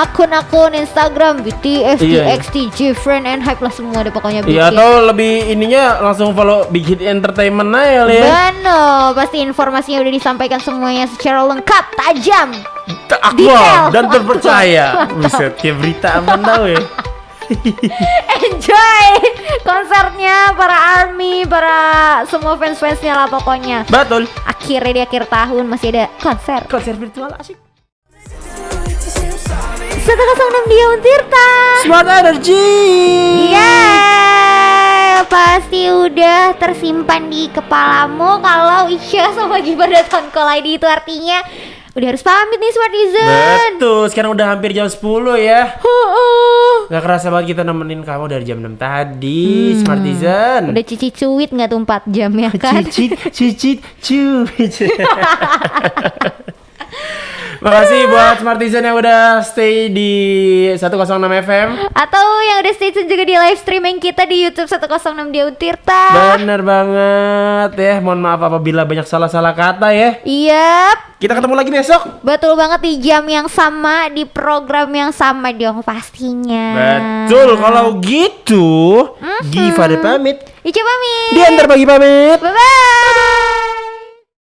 A: akun-akun Instagram BTS,
B: Iya,
A: TXT, G-Friend, Enhype lah semua deh pokoknya
B: Iya,
A: BTS.
B: atau lebih ininya langsung follow Big Hit Entertainment aja ya.
A: Benar, pasti informasinya udah disampaikan semuanya secara lengkap, tajam.
B: Akmal
A: Detail.
B: dan terpercaya. Buset, kayak berita apa tahu ya.
A: Enjoy konsernya para ARMY, para semua fans-fansnya lah pokoknya.
B: Betul.
A: Akhirnya di akhir tahun masih ada konser
B: virtual asik.
A: 106 Dion Tirta.
B: Smart Energy.
A: Iya, pasti udah tersimpan di kepalamu kalau Isya sama Gibar datang Collide, itu artinya udah harus pamit nih Smartizen.
B: Betul, sekarang udah hampir jam 10 ya. Gak kerasa banget kita nemenin kamu dari jam 6 tadi, Smartizen.
A: Udah cici cuit nggak tuh 4 jam ya kan?
B: Cicit. Makasih buat Smartizen yang udah stay di 106 FM.
A: Atau yang udah stay tune juga di live streaming kita di YouTube 106 Dia Tirta.
B: Bener banget ya. Mohon maaf apabila banyak salah-salah kata ya.
A: Yap.
B: Kita ketemu lagi besok.
A: Betul banget di jam yang sama, di program yang sama dong pastinya.
B: Betul. Kalau gitu, Giva ada pamit.
A: Ica pamit.
B: Diantar pagi pamit.
A: Bye-bye.